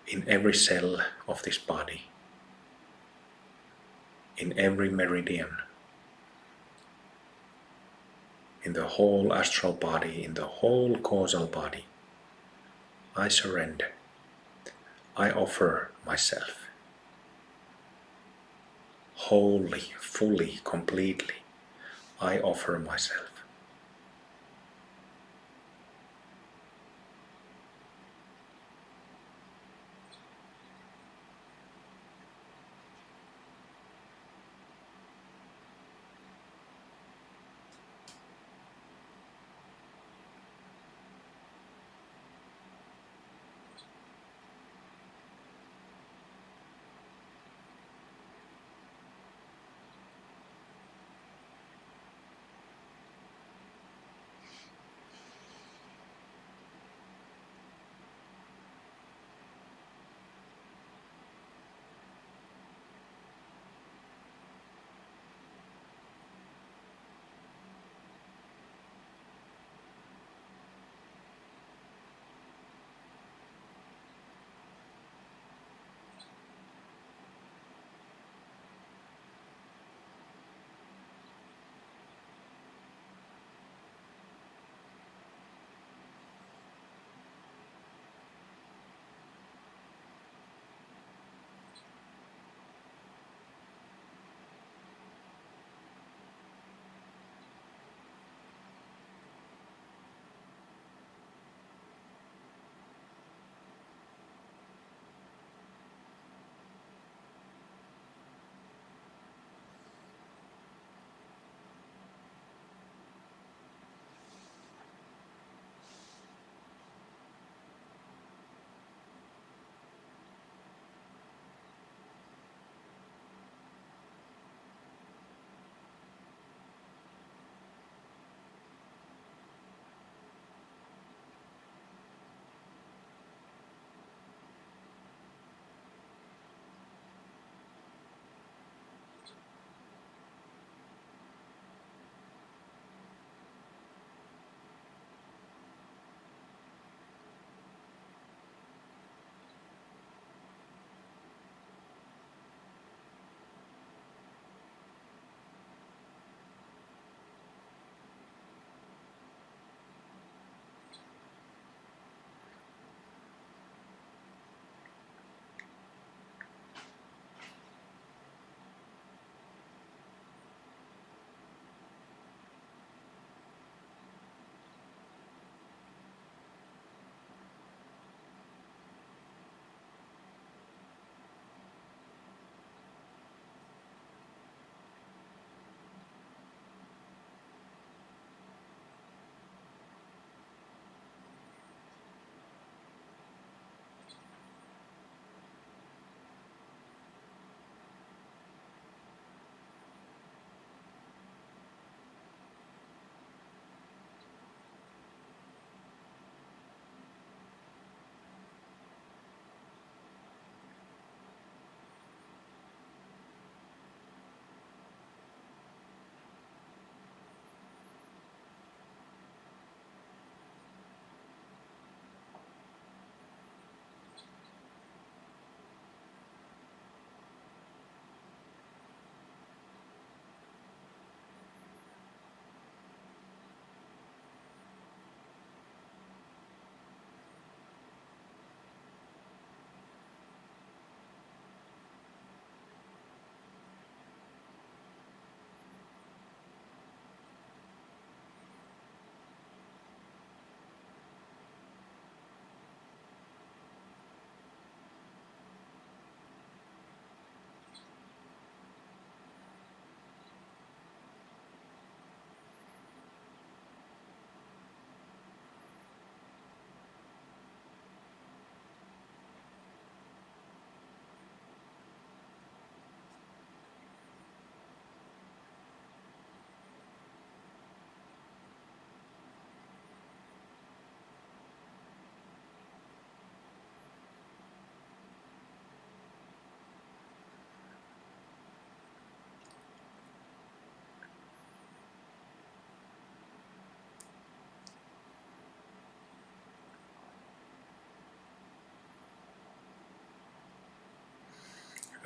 in every cell of this body, in every meridian, in the whole astral body, in the whole causal body. I surrender. I offer myself wholly, fully, completely. I offer myself.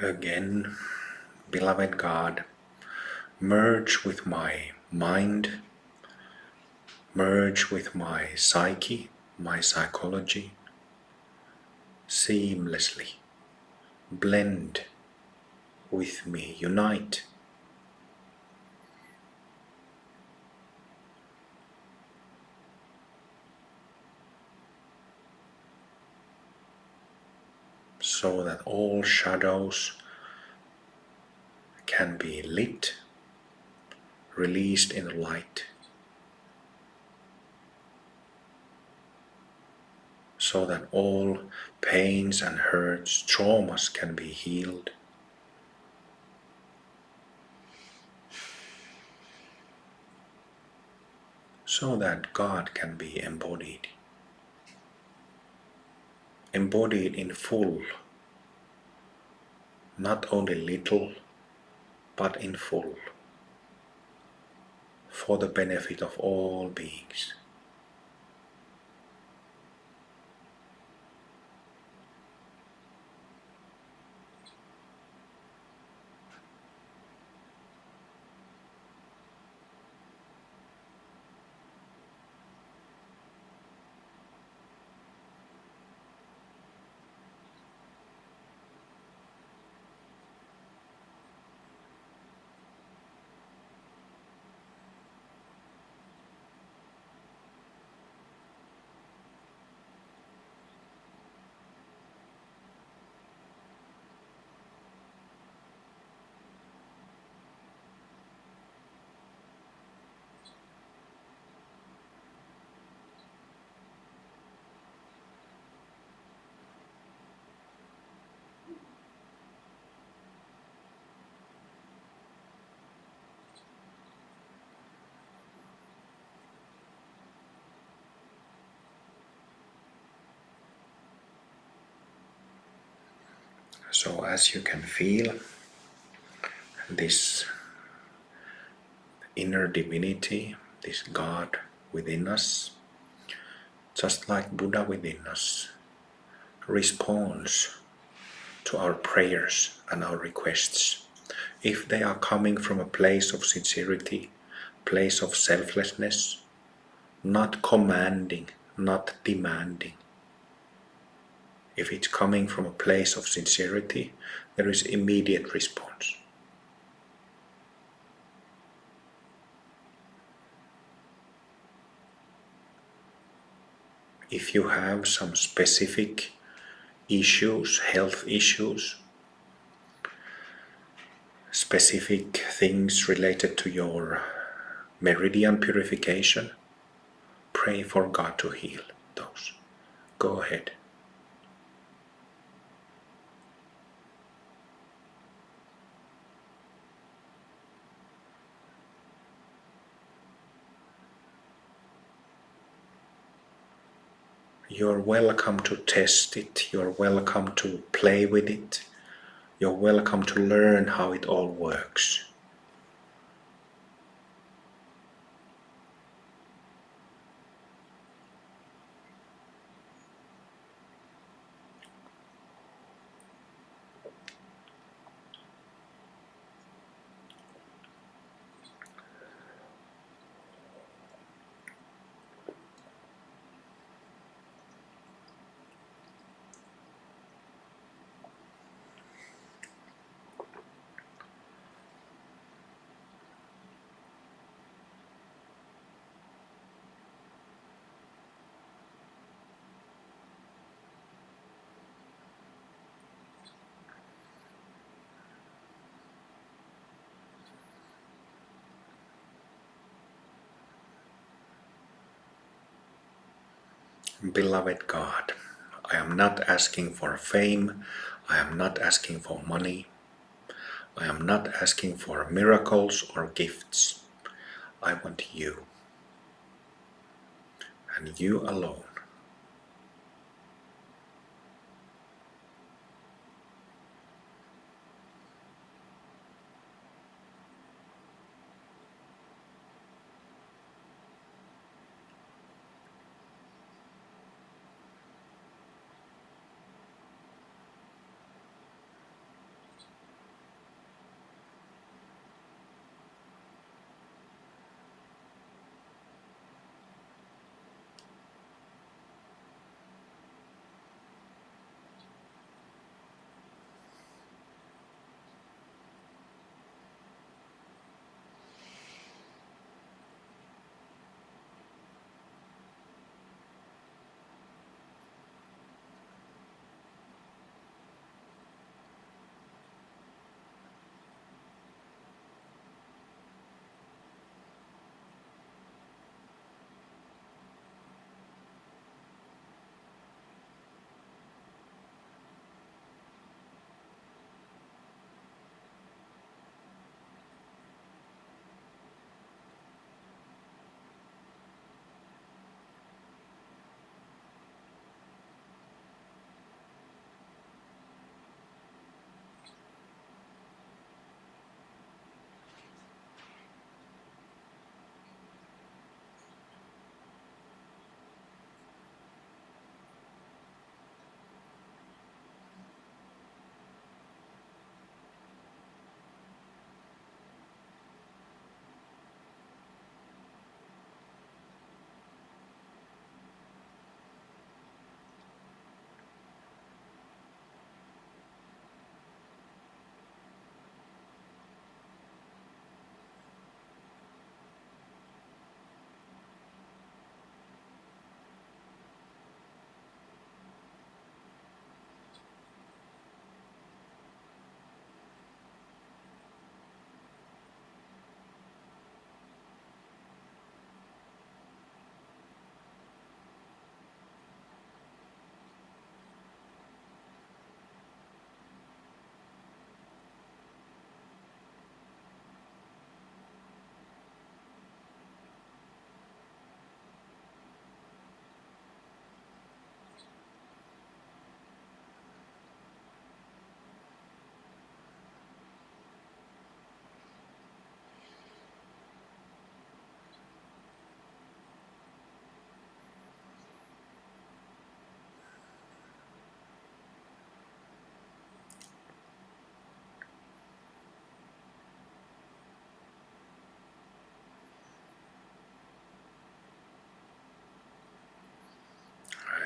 Again, beloved God, merge with my mind, merge with my psyche, my psychology, seamlessly, blend with me, unite. So that all shadows can be lit, released in the light, so that all pains and hurts, traumas can be healed, so that God can be embodied, embodied in full, not only little, but in full, for the benefit of all beings. So, as you can feel, this inner divinity, this God within us, just like Buddha within us, responds to our prayers and our requests. If they are coming from a place of sincerity, place of selflessness, not commanding, not demanding. If it's coming from a place of sincerity, there is immediate response. If you have some specific issues, health issues, specific things related to your meridian purification, pray for God to heal those. Go ahead. You're welcome to test it. You're welcome to play with it. You're welcome to learn how it all works. Beloved God, I am not asking for fame. I am not asking for money. I am not asking for miracles or gifts. I want you, and you alone.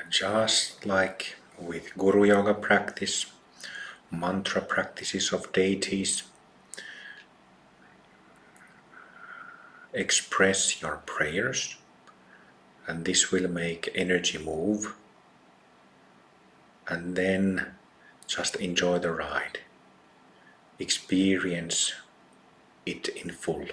Just like with Guru Yoga practice, mantra practices of deities, express your prayers, and this will make energy move, and then just enjoy the ride. Experience it in full.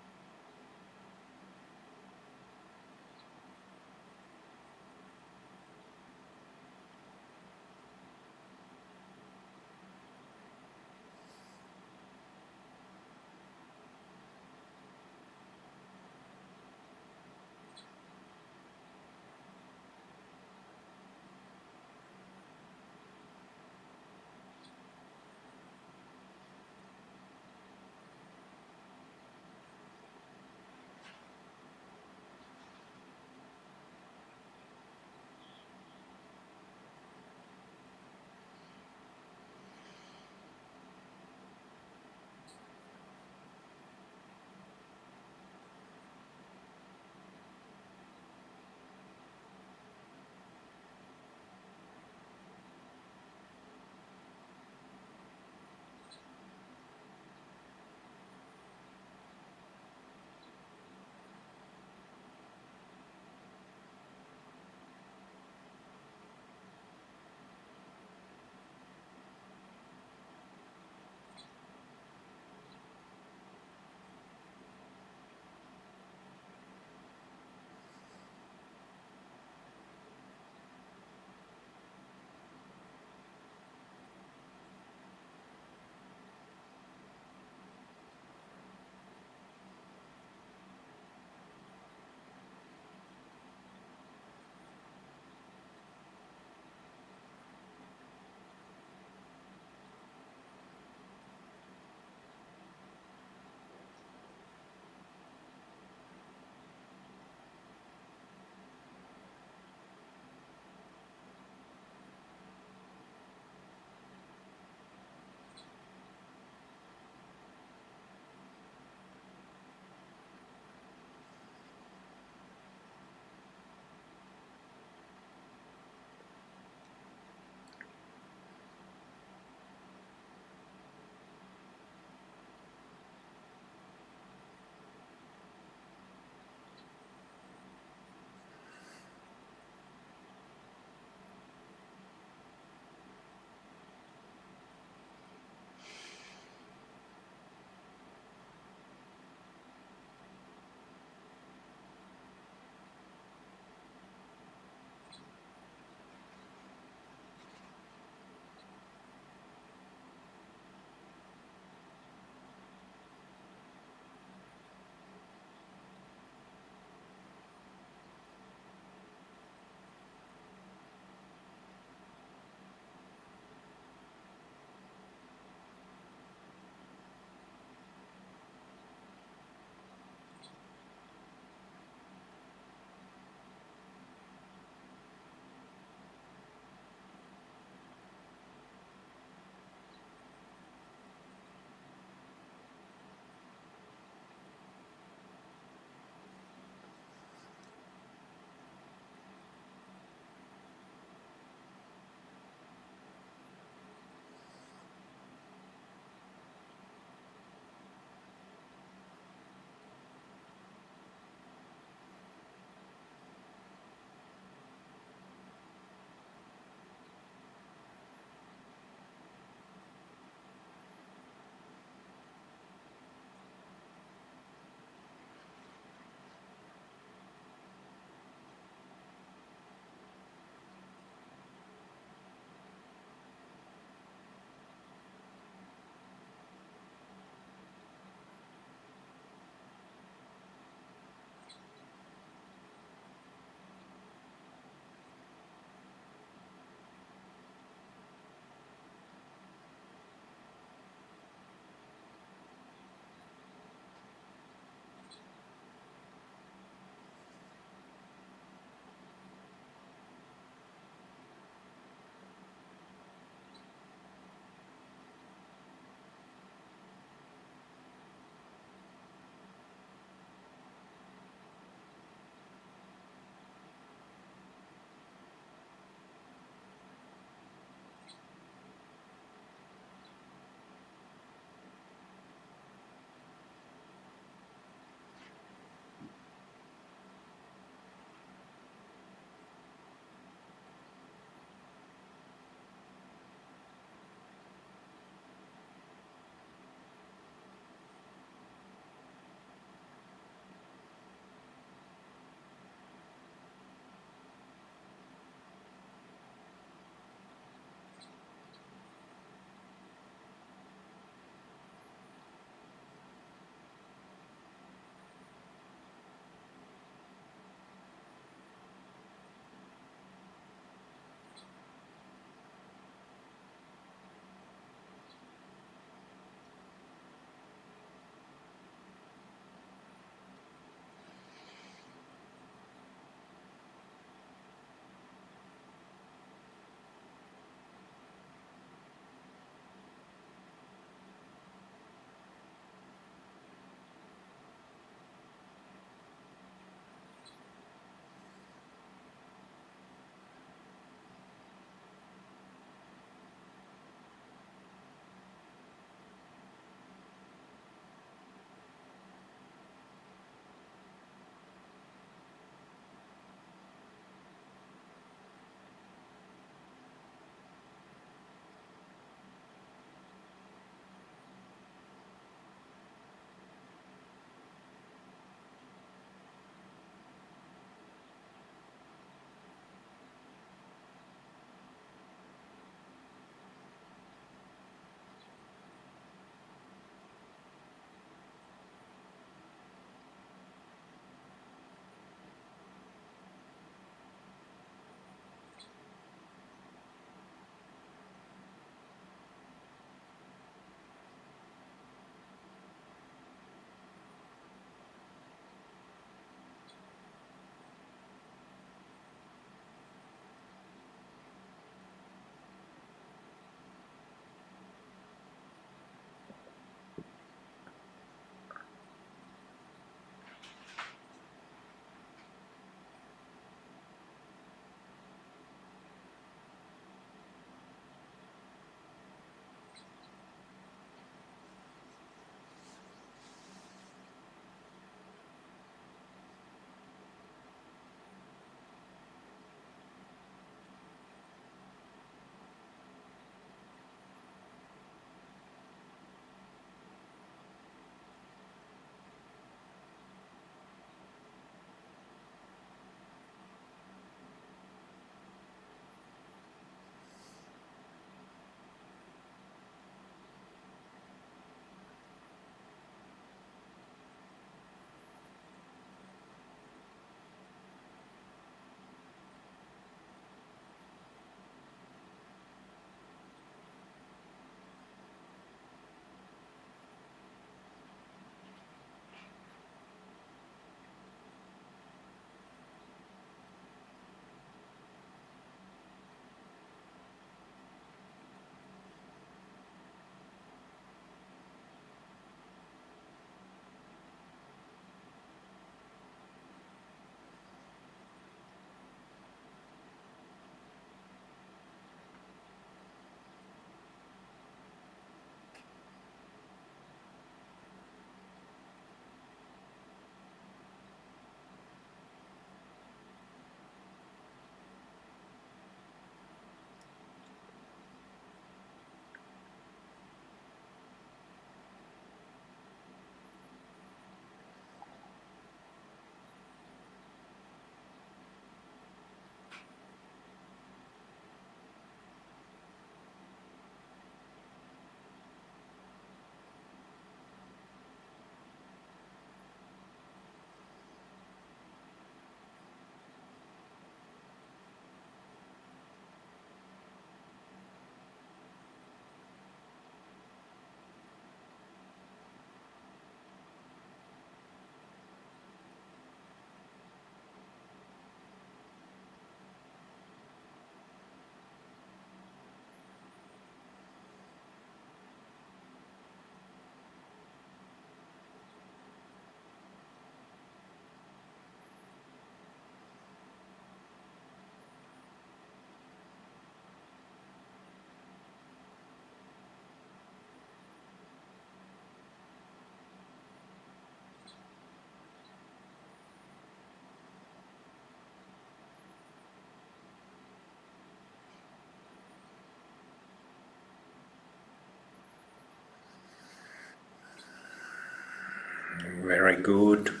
Very good.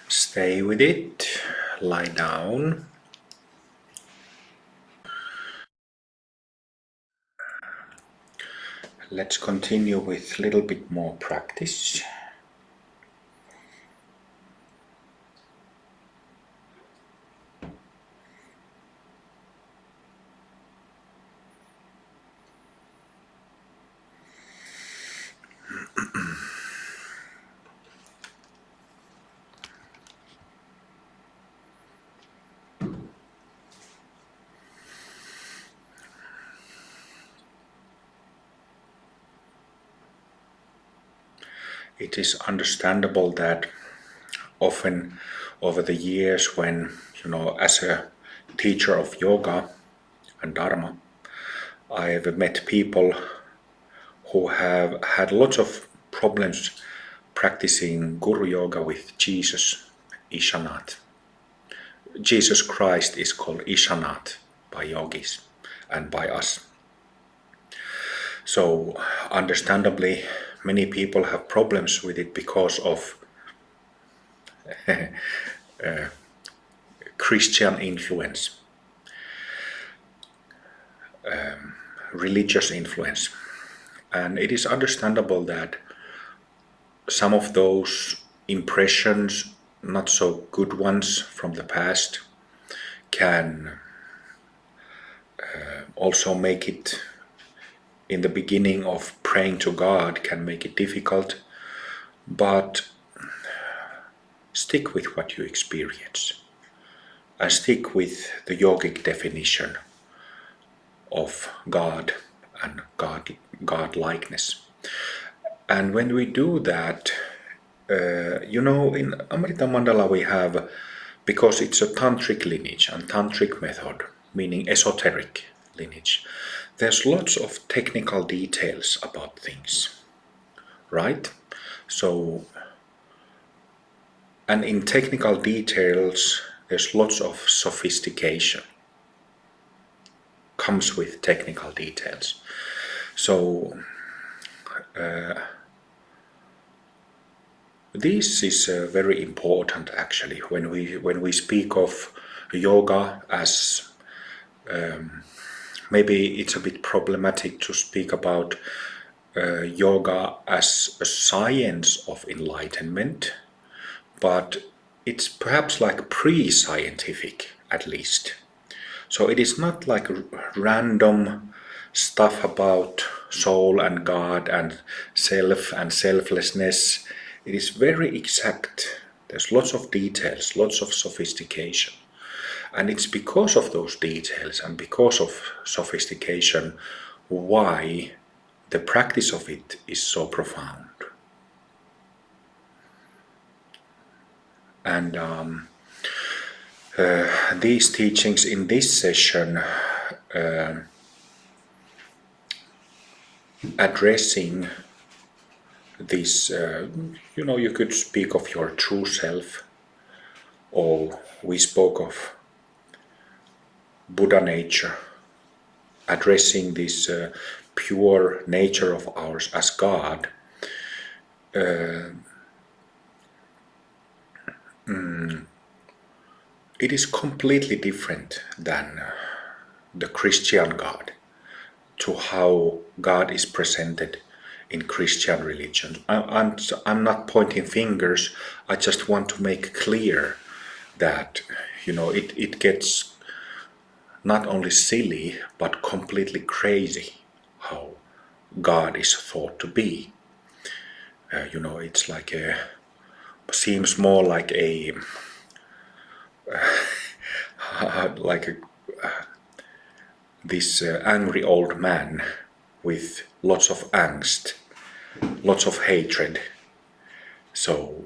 Stay with it. Lie down. Let's continue with a little bit more practice. It is understandable that often over the years when, as a teacher of yoga and Dharma, I have met people who have had lots of problems practicing Guru Yoga with Jesus, Ishanath. Jesus Christ is called Ishanath by yogis and by us. So understandably, many people have problems with it because of Christian influence, religious influence. And it is understandable that some of those impressions, not so good ones from the past, can also make it, in the beginning of praying to God, can make it difficult. But stick with what you experience and stick with the yogic definition of God and God-likeness. And when we do that, in Amrita Mandala we have, because it's a tantric lineage and tantric method, meaning esoteric lineage, there's lots of technical details about things, right? So, and in technical details, there's lots of sophistication comes with technical details. So this is very important actually when we speak of yoga as maybe it's a bit problematic to speak about yoga as a science of enlightenment, but it's perhaps like pre-scientific at least. So it is not like random stuff about soul and God and self and selflessness. It is very exact. There's lots of details, lots of sophistication. And it's because of those details and because of sophistication why the practice of it is so profound. And these teachings in this session addressing this, you could speak of your true self, or we spoke of Buddhanature, addressing this pure nature of ours as God. It is completely different than the Christian God, to how God is presented in Christian religion. I'm not pointing fingers, I just want to make clear that, it gets not only silly, but completely crazy how God is thought to be. It's like seems more like a this angry old man with lots of angst, lots of hatred. So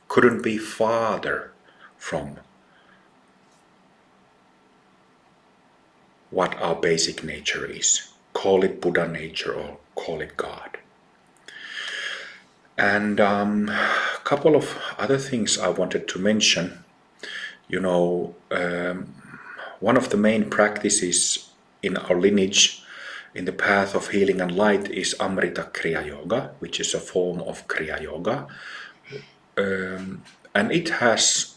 couldn't be farther from what our basic nature is. Call it Buddha nature or call it God. And a couple of other things I wanted to mention. One of the main practices in our lineage in the path of healing and light is Amrita Kriya Yoga, which is a form of Kriya Yoga. And it has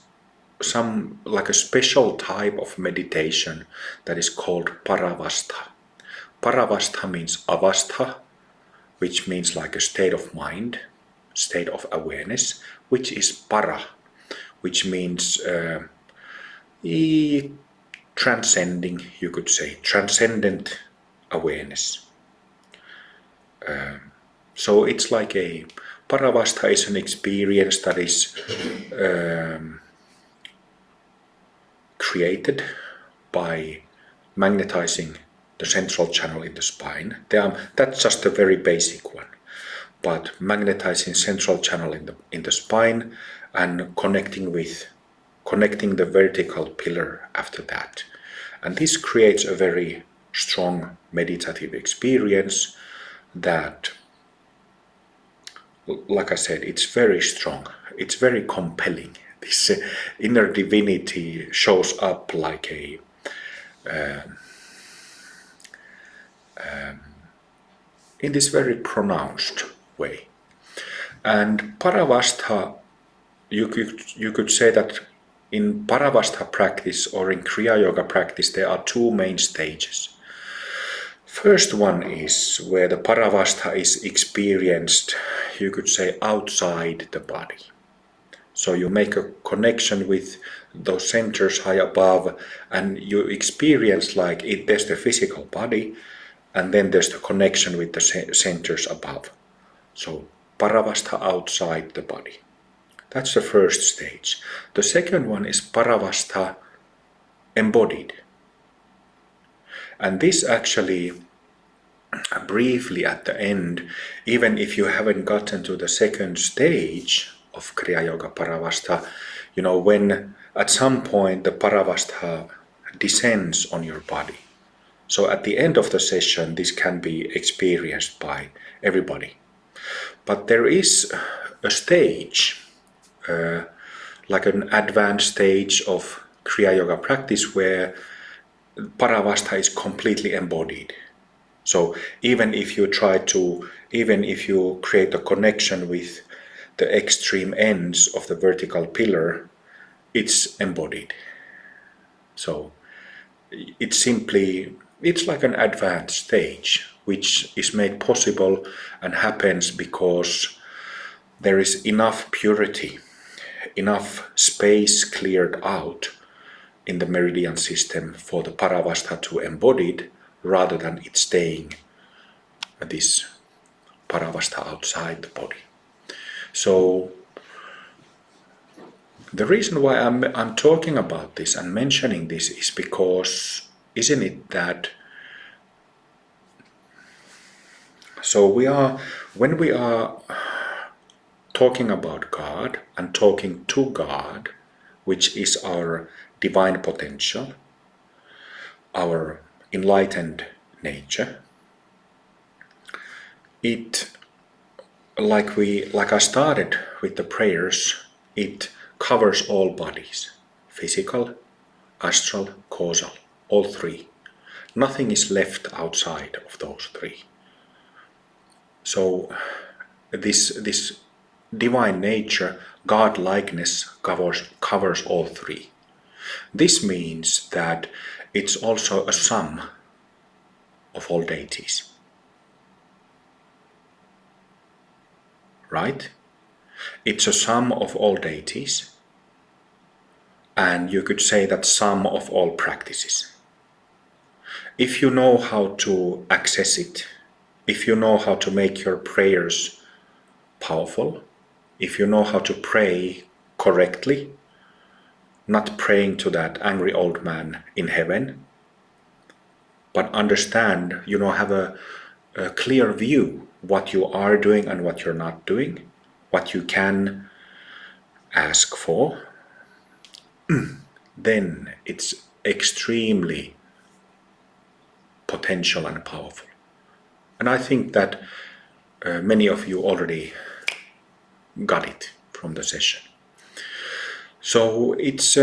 some like a special type of meditation that is called Paravastha. Paravastha means avastha, which means like a state of mind, state of awareness, which is para, which means transcending, you could say, transcendent awareness. So it's like a Paravastha is an experience that is created by magnetizing the central channel in the spine. That's just a very basic one. But magnetizing central channel in the spine and connecting the vertical pillar after that. And this creates a very strong meditative experience that, like I said, it's very strong. It's very compelling. This inner divinity shows up like in this very pronounced way. And Paravastha, you could say that in Paravastha practice or in Kriya Yoga practice there are two main stages. First one is where the Paravastha is experienced, you could say, outside the body. So you make a connection with those centers high above and you experience like there's the physical body and then there's the connection with the centers above. So Paravastha outside the body. That's the first stage. The second one is Paravastha embodied. And this actually, briefly at the end, even if you haven't gotten to the second stage of Kriya Yoga Paravastha, when at some point the Paravastha descends on your body. So at the end of the session, this can be experienced by everybody. But there is a stage, like an advanced stage of Kriya Yoga practice where Paravastha is completely embodied. So even if you create a connection with the extreme ends of the vertical pillar, it's embodied. So it's like an advanced stage, which is made possible and happens because there is enough purity, enough space cleared out in the meridian system for the Paravastha to embodied rather than it staying this Paravastha outside the body. So the reason why I'm talking about this and mentioning this is because, isn't it that when we are talking about God and talking to God, which is our divine potential, our enlightened nature, like I started with the prayers, it covers all bodies, physical, astral, causal, all three. Nothing is left outside of those three. So this divine nature, God-likeness, covers all three. This means that it's also a sum of all deities. Right? It's a sum of all deities, and you could say that sum of all practices. If you know how to access it, if you know how to make your prayers powerful, if you know how to pray correctly, not praying to that angry old man in heaven, but understand, have a clear view what you are doing and what you're not doing, what you can ask for, then it's extremely potential and powerful. And I think that many of you already got it from the session. So it's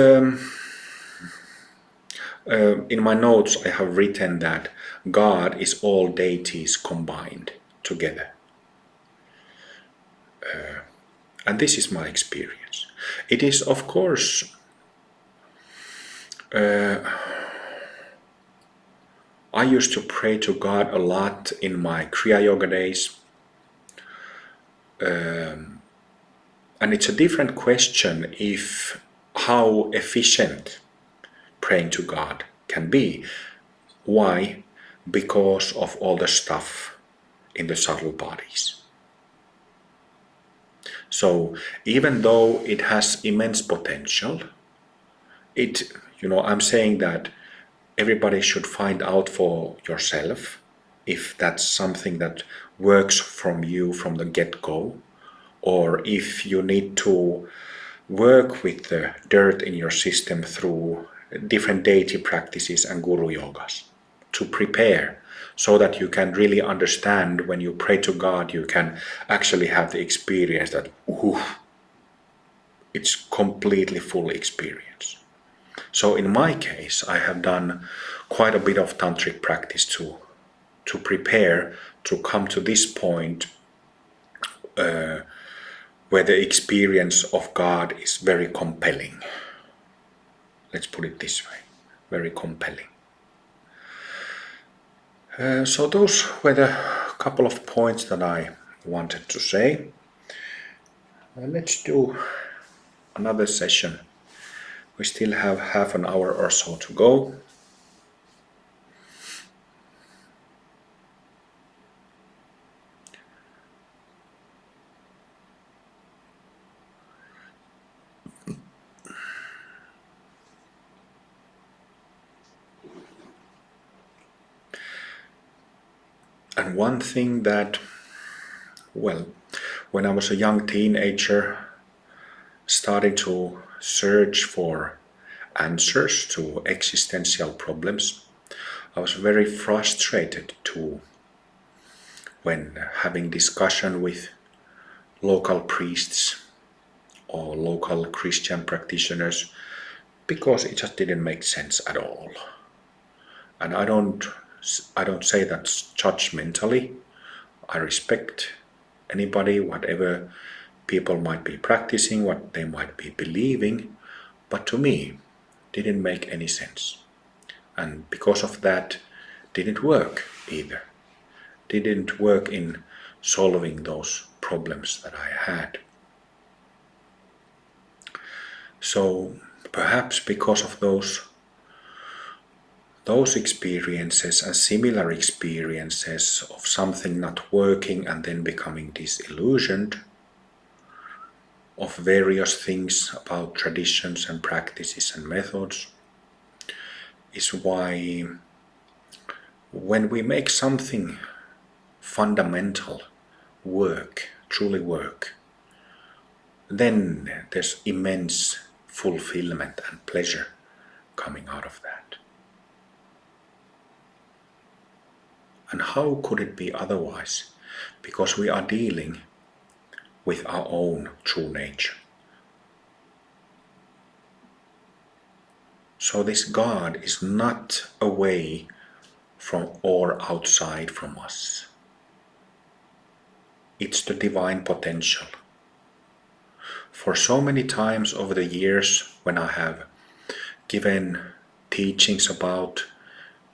In my notes I have written that God is all deities combined together. And this is my experience. It is, of course, I used to pray to God a lot in my Kriya Yoga days. And it's a different question if how efficient praying to God can be. Why? Because of all the stuff in the subtle bodies. So even though it has immense potential, I'm saying that everybody should find out for yourself if that's something that works from you from the get-go, or if you need to work with the dirt in your system through different deity practices and guru yogas to prepare so that you can really understand when you pray to God, you can actually have the experience that it's completely full experience. So in my case, I have done quite a bit of tantric practice to prepare to come to this point where the experience of God is very compelling. Let's put it this way, very compelling. So those were the couple of points that I wanted to say. Let's do another session. We still have half an hour or so to go. And one thing that, when I was a young teenager, starting to search for answers to existential problems, I was very frustrated too when having discussion with local priests or local Christian practitioners, because it just didn't make sense at all. And I don't say that judgmentally. I respect anybody, whatever people might be practicing, what they might be believing, but to me, didn't make any sense. And because of that, didn't work either. Didn't work in solving those problems that I had. So perhaps because of those experiences and similar experiences of something not working and then becoming disillusioned, of various things about traditions and practices and methods, is why when we make something fundamental work, truly work, then there's immense fulfillment and pleasure coming out of that. And how could it be otherwise? Because we are dealing with our own true nature. So this God is not away from or outside from us. It's the divine potential. For so many times over the years when I have given teachings about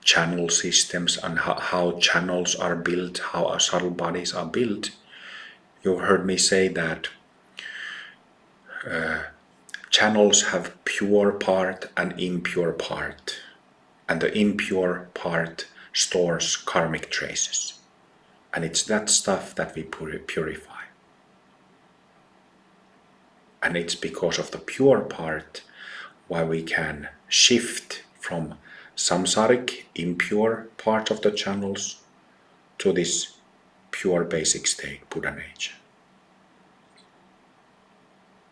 channel systems and how channels are built, how our subtle bodies are built, you've heard me say that channels have pure part and impure part, and the impure part stores karmic traces, and it's that stuff that we purify. And it's because of the pure part why we can shift from samsaric, impure part of the channels to this pure basic state, Buddhanature.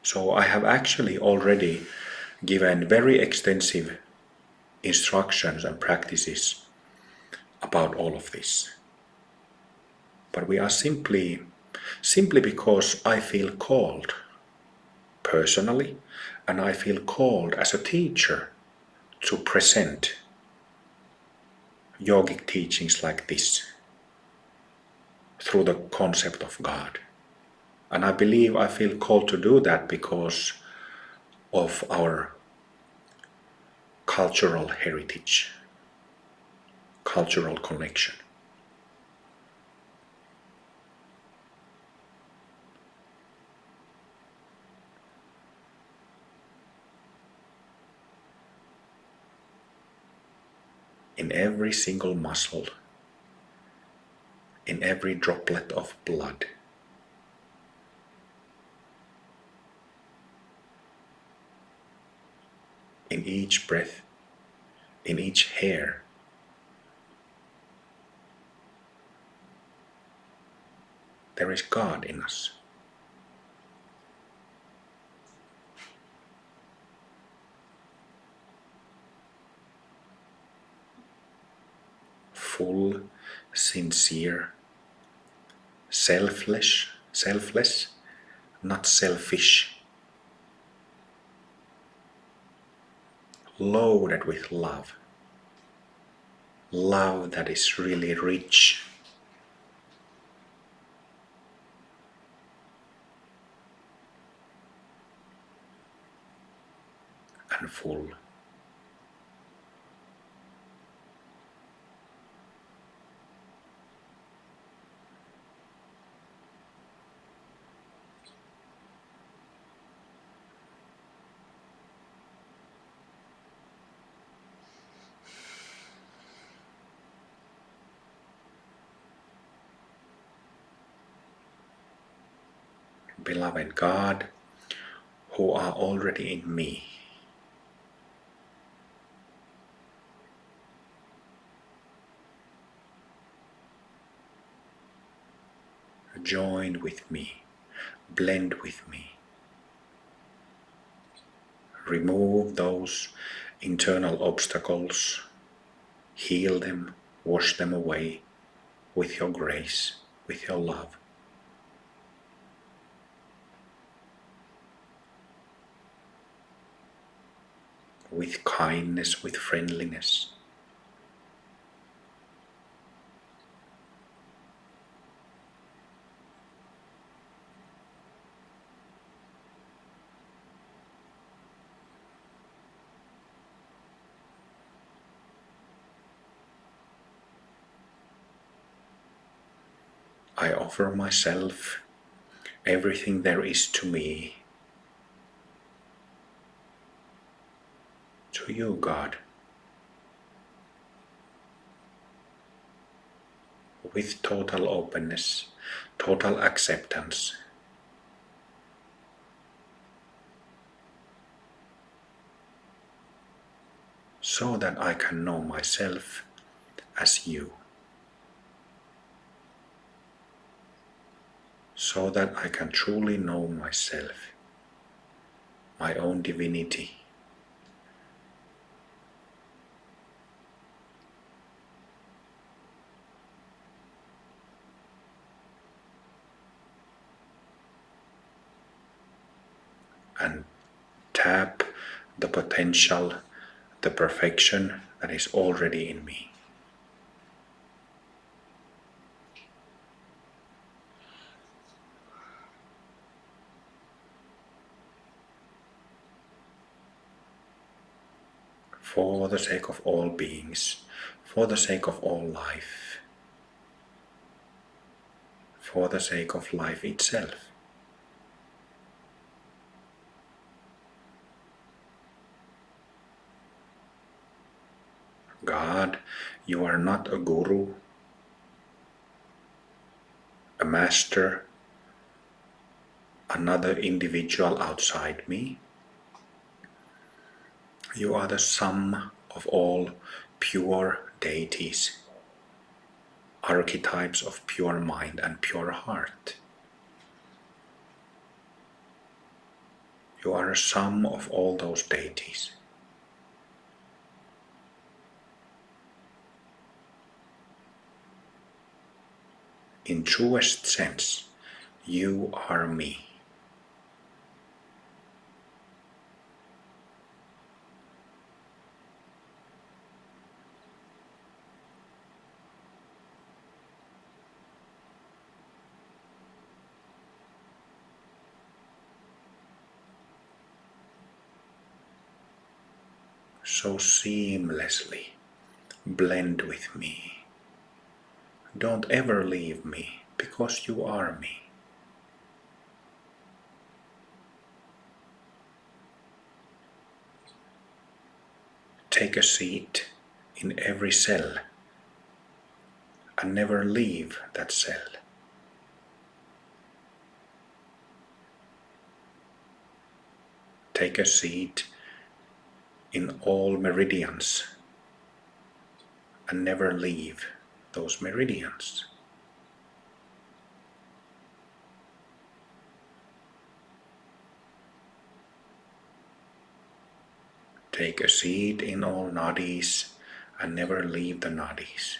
So I have actually already given very extensive instructions and practices about all of this. But we are simply because I feel called personally, and I feel called as a teacher to present yogic teachings like this through the concept of God. And I believe I feel called to do that because of our cultural heritage, cultural connection. In every single muscle, in every droplet of blood, in each breath, in each hair, there is God in us. Full, sincere, selfless, not selfish, loaded with love. Love that is really rich and full. Beloved God, who are already in me, join with me, blend with me. Remove those internal obstacles, heal them, wash them away with your grace, with your love. With kindness, with friendliness. I offer myself, everything there is to me, to you, God, with total openness, total acceptance. So that I can know myself as you. So that I can truly know myself, my own divinity. And tap the potential, the perfection that is already in me. For the sake of all beings, for the sake of all life, for the sake of life itself. God, you are not a guru, a master, another individual outside me. You are the sum of all pure deities, archetypes of pure mind and pure heart. You are a sum of all those deities. In truest sense, you are me. so seamlessly blend with me. Don't ever leave me because you are me. Take a seat in every cell and never leave that cell. Take a seat in all meridians and never leave those meridians. Take a seat in all nadis and never leave the nadis.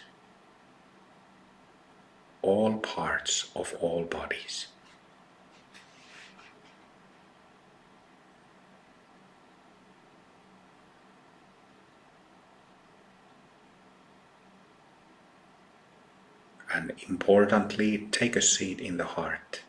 All parts of all bodies. And importantly, take a seat in the heart.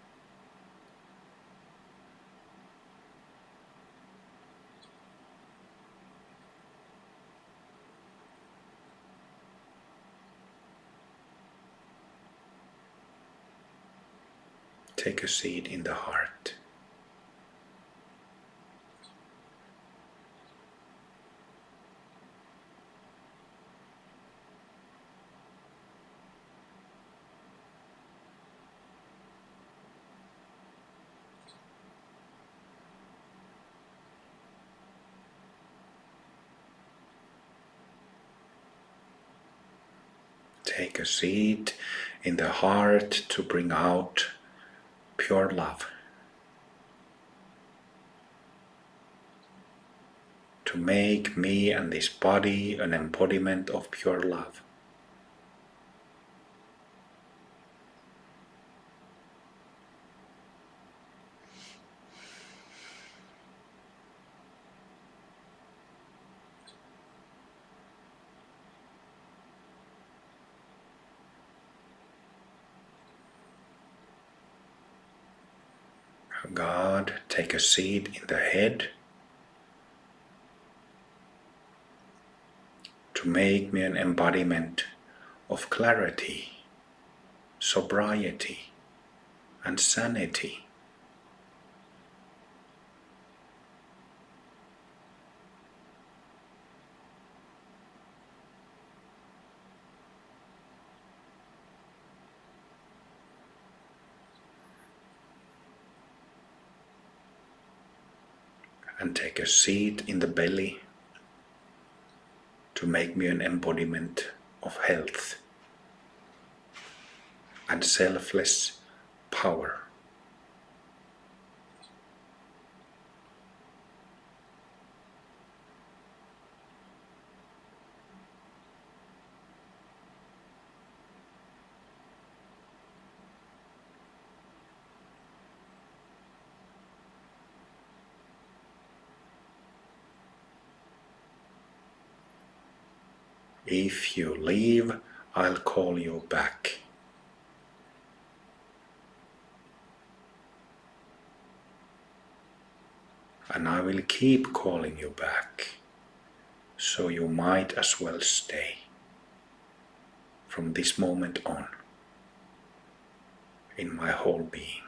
Take a seat in the heart. Take a seat in the heart to bring out pure love. To make me and this body an embodiment of pure love. God, take a seat in the head to make me an embodiment of clarity, sobriety, and sanity. And take a seat in the belly to make me an embodiment of health and selfless power. If you leave, I'll call you back. And I will keep calling you back, so you might as well stay from this moment on in my whole being.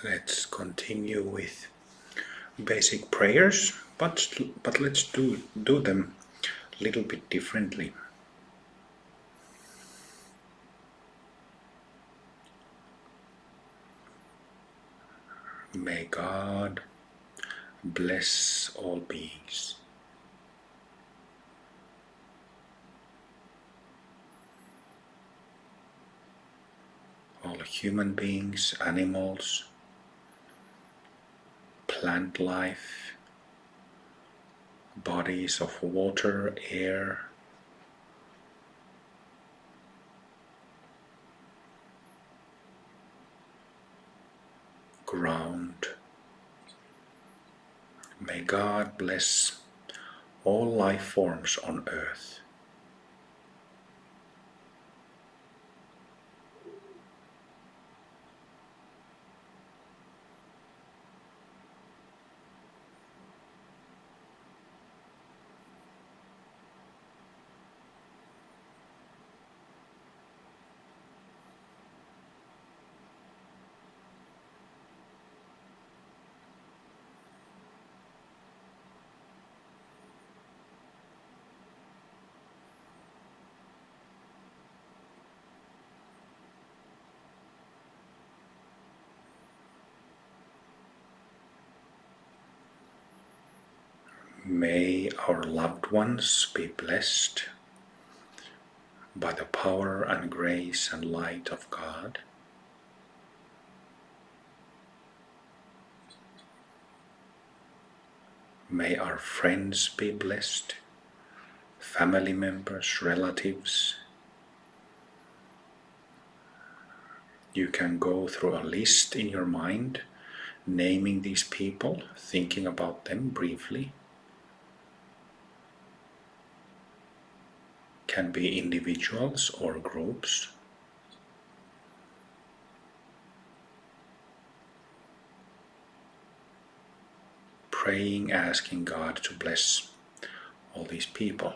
Let's continue with basic prayers, but let's do them a little bit differently. May God bless all beings. All human beings, animals, plant life, bodies of water, air, ground. May God bless all life forms on earth. May our loved ones be blessed by the power and grace and light of God. May our friends be blessed, family members, relatives. You can go through a list in your mind, naming these people, thinking about them briefly. Can be individuals or groups. Praying, asking God to bless all these people.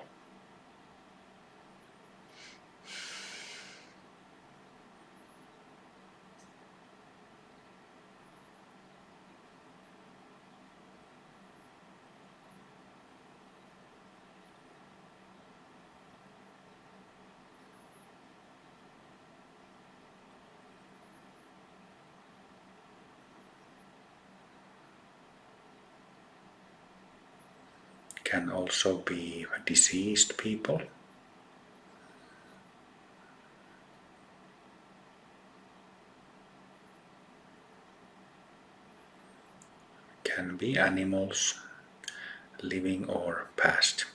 Can also be deceased people. Can be animals, living or past.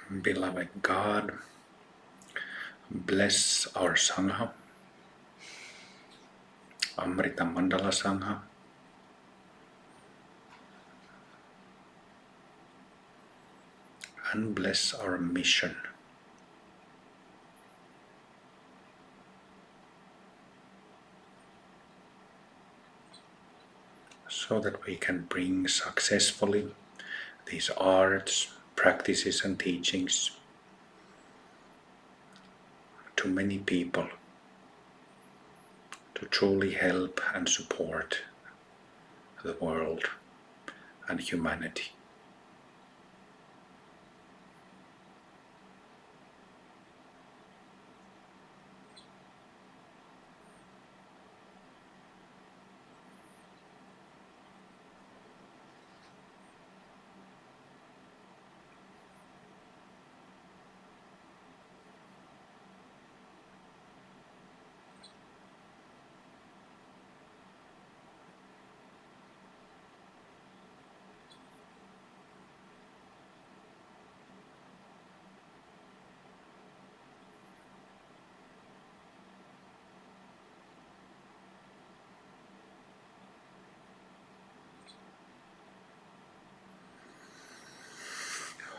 Beloved God, bless our Sangha, Amrita Mandala Sangha, and bless our mission. So that we can bring successfully these arts, practices and teachings to many people to truly help and support the world and humanity.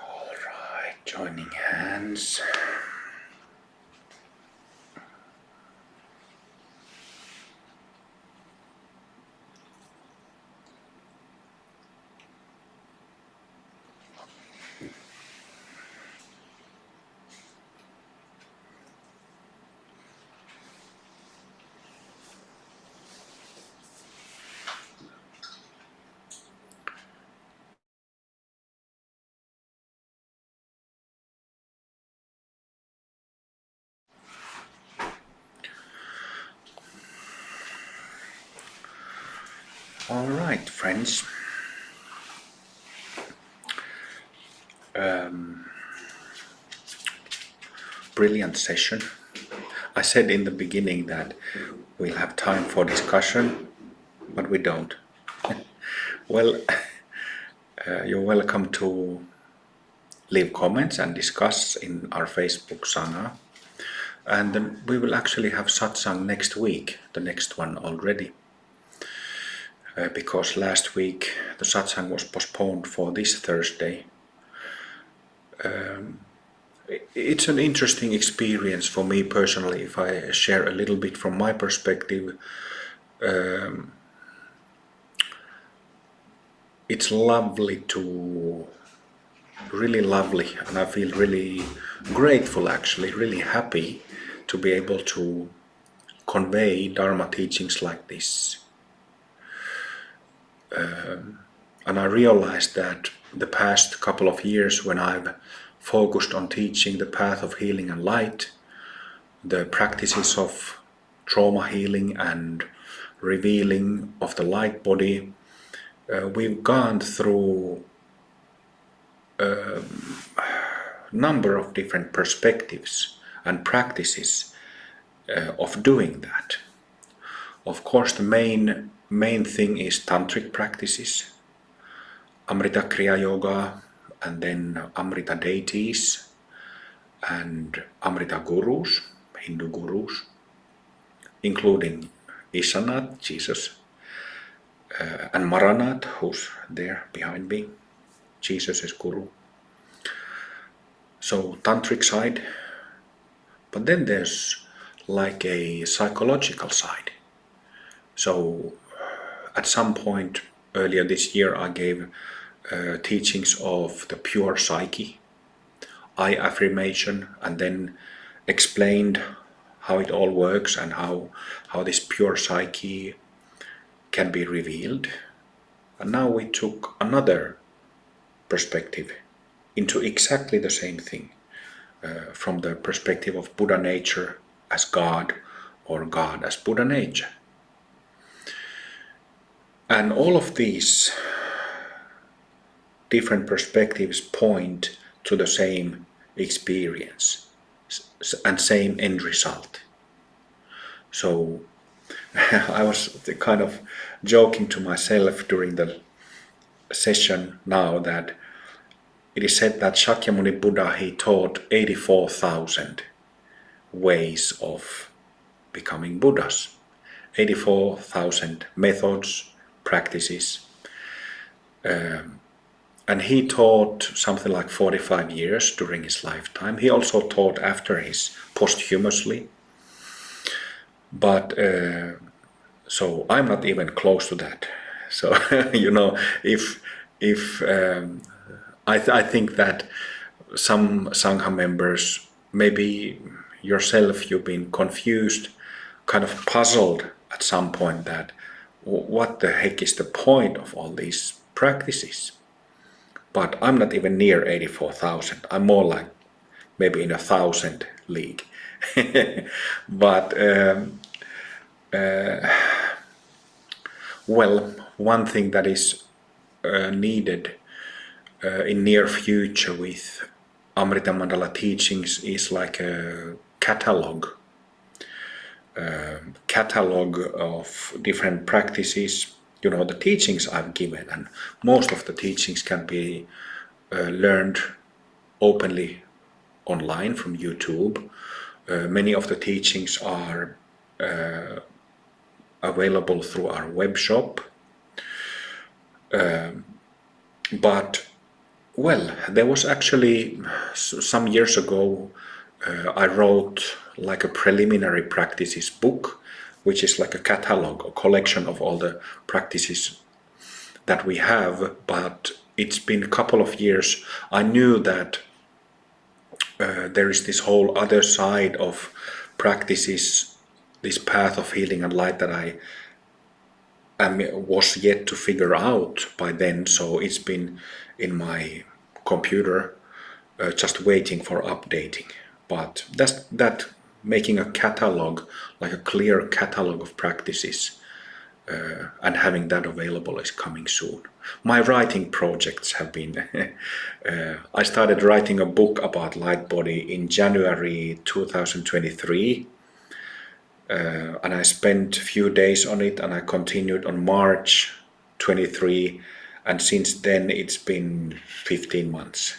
Alright, joining hands. Alright, friends. Brilliant session. I said in the beginning that we'll have time for discussion, but we don't. Well, you're welcome to leave comments and discuss in our Facebook Sangha. And then we will actually have satsang next week, the next one already. Because last week the satsang was postponed for this Thursday. It's an interesting experience for me personally. If I share a little bit from my perspective, it's lovely, and I feel really grateful, actually really happy to be able to convey Dharma teachings like this. And I realized that the past couple of years, when I've focused on teaching the path of healing and light, the practices of trauma healing and revealing of the light body, we've gone through a number of different perspectives and practices of doing that. Of course, the main thing is tantric practices, Amrita Kriya Yoga, and then Amrita deities and Amrita gurus, Hindu gurus, including Ishanath, Jesus, and Maranath, who's there behind me. Jesus is guru. So tantric side, but then there's like a psychological side. So at some point earlier this year I gave teachings of the pure psyche, I affirmation, and then explained how it all works and how this pure psyche can be revealed. And now we took another perspective into exactly the same thing, from the perspective of Buddhanature as God, or God as Buddhanature. And all of these different perspectives point to the same experience and same end result. So I was kind of joking to myself during the session now that it is said that Shakyamuni Buddha, he taught 84,000 ways of becoming Buddhas. 84,000 methods, practices. And he taught something like 45 years during his lifetime. He also taught after his posthumously. But so I'm not even close to that. So if I think that some Sangha members, maybe yourself, you've been confused, kind of puzzled at some point that what the heck is the point of all these practices? But I'm not even near 84,000. I'm more like maybe in 1,000 league. But well, one thing that is needed in near future with Amrita Mandala teachings is like a catalog of different practices, the teachings I've given, and most of the teachings can be learned openly online from YouTube. Many of the teachings are available through our web shop. But well, there was actually some years ago I wrote like a preliminary practices book, which is like a catalog, a collection of all the practices that we have. But it's been a couple of years. I knew that there is this whole other side of practices, this path of healing and light that I was yet to figure out by then. So it's been in my computer just waiting for updating. But that making a catalog, like a clear catalog of practices, and having that available is coming soon. My writing projects have been I started writing a book about light body in January 2023, and I spent a few days on it, and I continued on March 23, and since then it's been 15 months.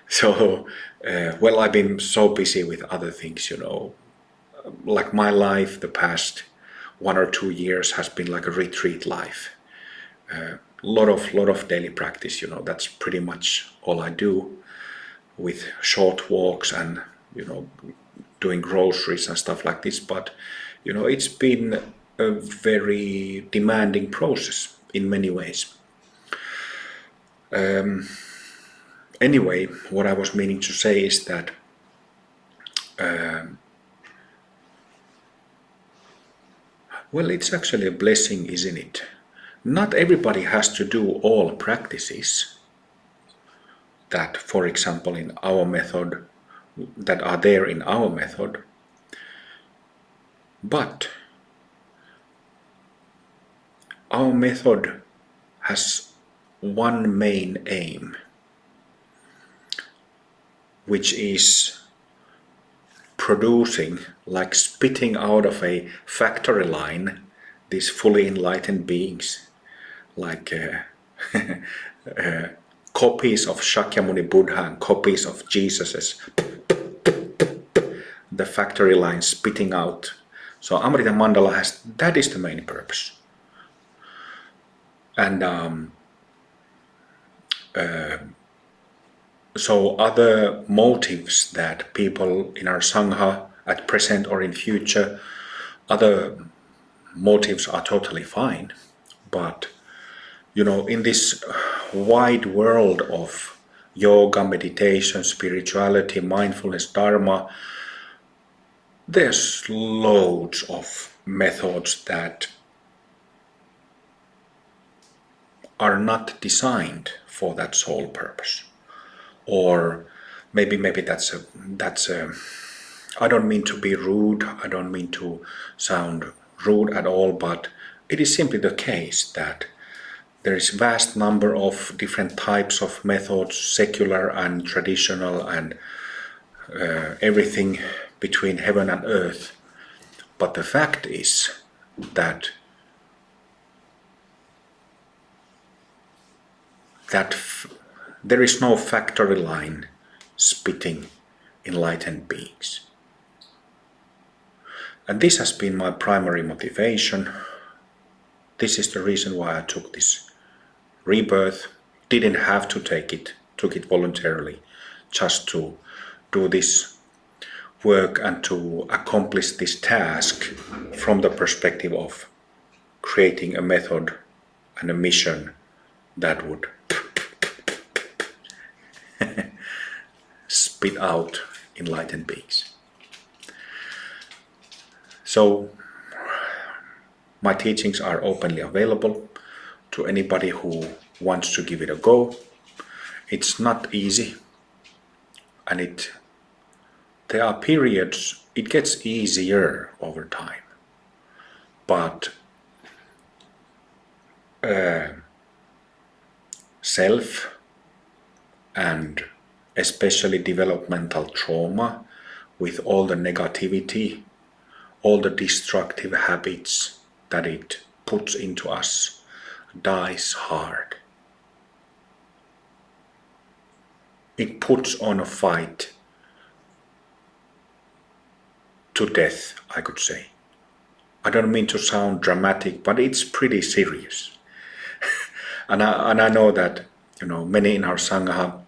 So well, I've been so busy with other things, like my life the past 1 or 2 years has been like a retreat life. Lot of daily practice, that's pretty much all I do, with short walks and doing groceries and stuff like this. But it's been a very demanding process in many ways. Anyway, what I was meaning to say is that well, it's actually a blessing, isn't it? Not everybody has to do all practices that, for example, in our method, that are there in our method. But our method has one main aim, which is producing, like spitting out of a factory line, these fully enlightened beings, like copies of Shakyamuni Buddha and copies of Jesus's, the factory line spitting out. So Amrita Mandala that is the main purpose. And so other motives that people in our Sangha at present or in future, other motives are totally fine. But in this wide world of yoga, meditation, spirituality, mindfulness, Dharma, there's loads of methods that are not designed for that sole purpose. Or maybe that's a I don't mean to be rude, I don't mean to sound rude at all, but it is simply the case that there is vast number of different types of methods, secular and traditional, and everything between heaven and earth. But the fact is that There is no factory line spitting enlightened beings. And this has been my primary motivation. This is the reason why I took this rebirth. Didn't have to take it, took it voluntarily, just to do this work and to accomplish this task from the perspective of creating a method and a mission that would spit out enlightened beings. So my teachings are openly available to anybody who wants to give it a go. It's not easy, and there are periods it gets easier over time, but self and especially developmental trauma with all the negativity, all the destructive habits that it puts into us, dies hard. It puts on a fight to death, I could say. I don't mean to sound dramatic, but it's pretty serious. and I know that many in our Sangha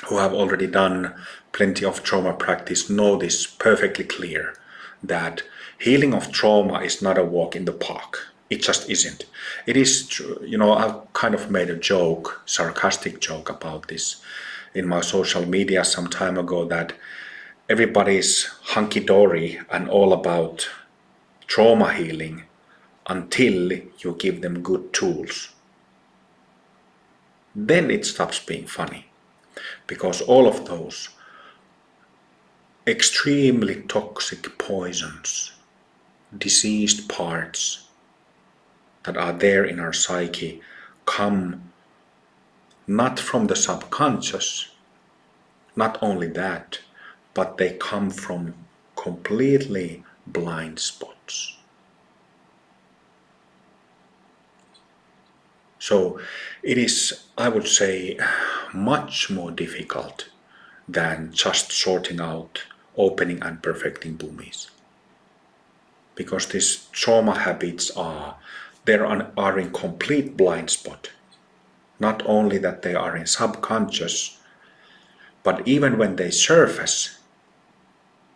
who have already done plenty of trauma practice know this perfectly clear, that healing of trauma is not a walk in the park. It just isn't. It is true. I've kind of made a joke, sarcastic joke about this in my social media some time ago, that everybody's hunky-dory and all about trauma healing until you give them good tools. Then it stops being funny, because all of those extremely toxic poisons, diseased parts that are there in our psyche come not from the subconscious, not only that, but they come from completely blind spots. So it is, I would say, much more difficult than just sorting out, opening and perfecting bhumis. Because these trauma habits are in complete blind spot. Not only that they are in subconscious, but even when they surface,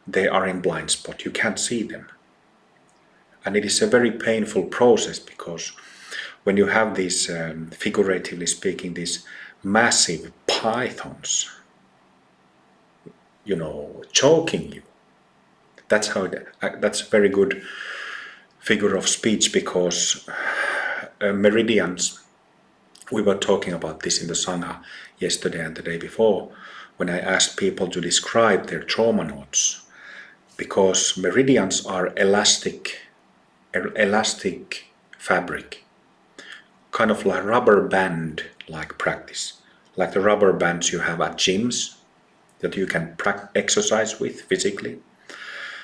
they are in blind spot. You can't see them. And it is a very painful process, because when you have these, figuratively speaking, these massive pythons, choking you. That's a very good figure of speech, because meridians, we were talking about this in the Sangha yesterday and the day before, when I asked people to describe their trauma nodes, because meridians are elastic fabric, kind of like rubber band like practice, like the rubber bands you have at gyms that you can exercise with physically.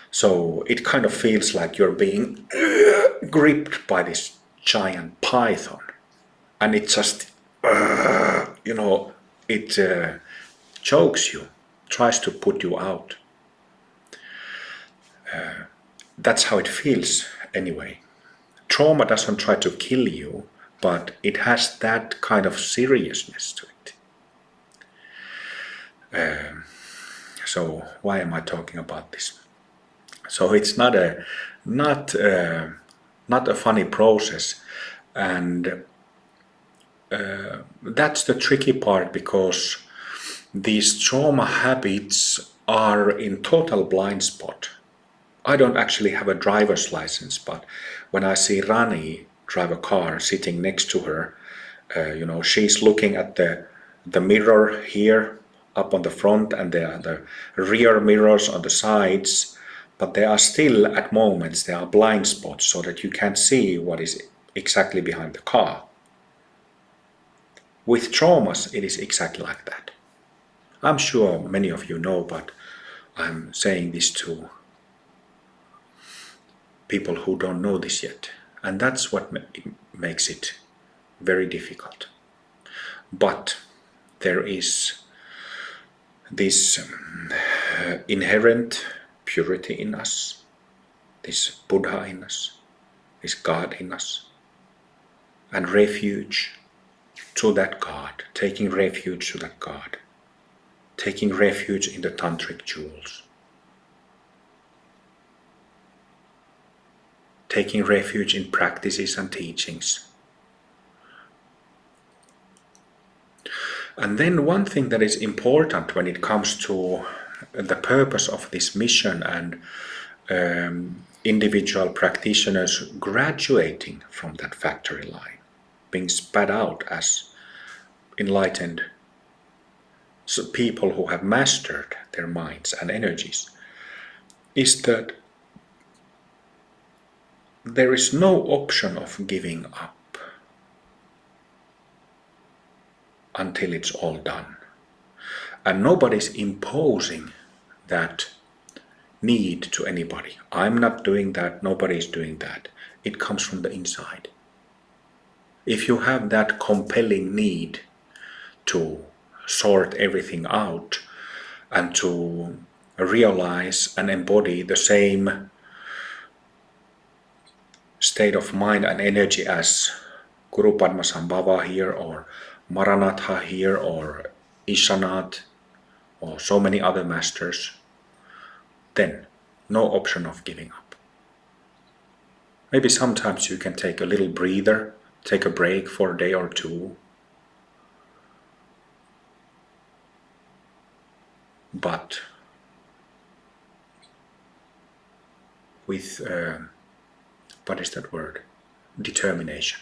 So it kind of feels like you're being gripped by this giant python, and it just it chokes you, tries to put you out. That's how it feels anyway. Trauma doesn't try to kill you, but it has that kind of seriousness to it. So why am I talking about this? So it's not a funny process, and that's the tricky part, because these trauma habits are in total blind spot. I don't actually have a driver's license, but when I see Rani drive a car sitting next to her, she's looking at the mirror here up on the front, and the rear mirrors on the sides, but they are still, at moments, there are blind spots so that you can't see what is exactly behind the car. With traumas, it is exactly like that. I'm sure many of you know, but I'm saying this to people who don't know this yet. And that's what makes it very difficult. But there is this inherent purity in us, this Buddha in us, this God in us, and refuge to that God, taking refuge to that God, taking refuge in the tantric jewels, taking refuge in practices and teachings. And then one thing that is important when it comes to the purpose of this mission and individual practitioners graduating from that factory line, being spat out as enlightened people who have mastered their minds and energies, is that there is no option of giving up until it's all done. And nobody's imposing that need to anybody. I'm not doing that, nobody's doing that. It comes from the inside. If you have that compelling need to sort everything out and to realize and embody the same state of mind and energy as Guru Padmasambhava here, or Maranatha here, or Ishanath, or so many other masters, then no option of giving up. Maybe sometimes you can take a little breather, take a break for a day or two, but with, what is that word? Determination.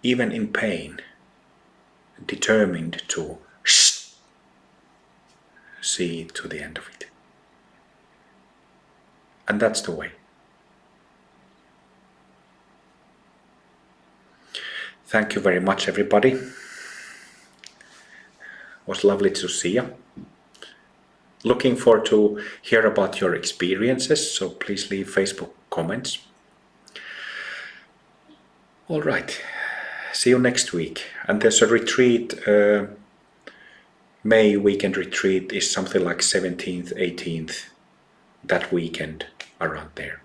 Even in pain, determined to see to the end of it. And that's the way. Thank you very much, everybody. It was lovely to see you. Looking forward to hear about your experiences, so please leave Facebook comments. All right, see you next week. And there's a retreat, May weekend retreat is something like 17th, 18th, that weekend around there.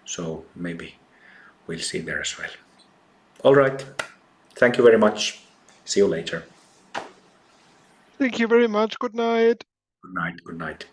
So maybe we'll see there as well. All right, thank you very much. See you later. Thank you very much. Good night. Good night, good night.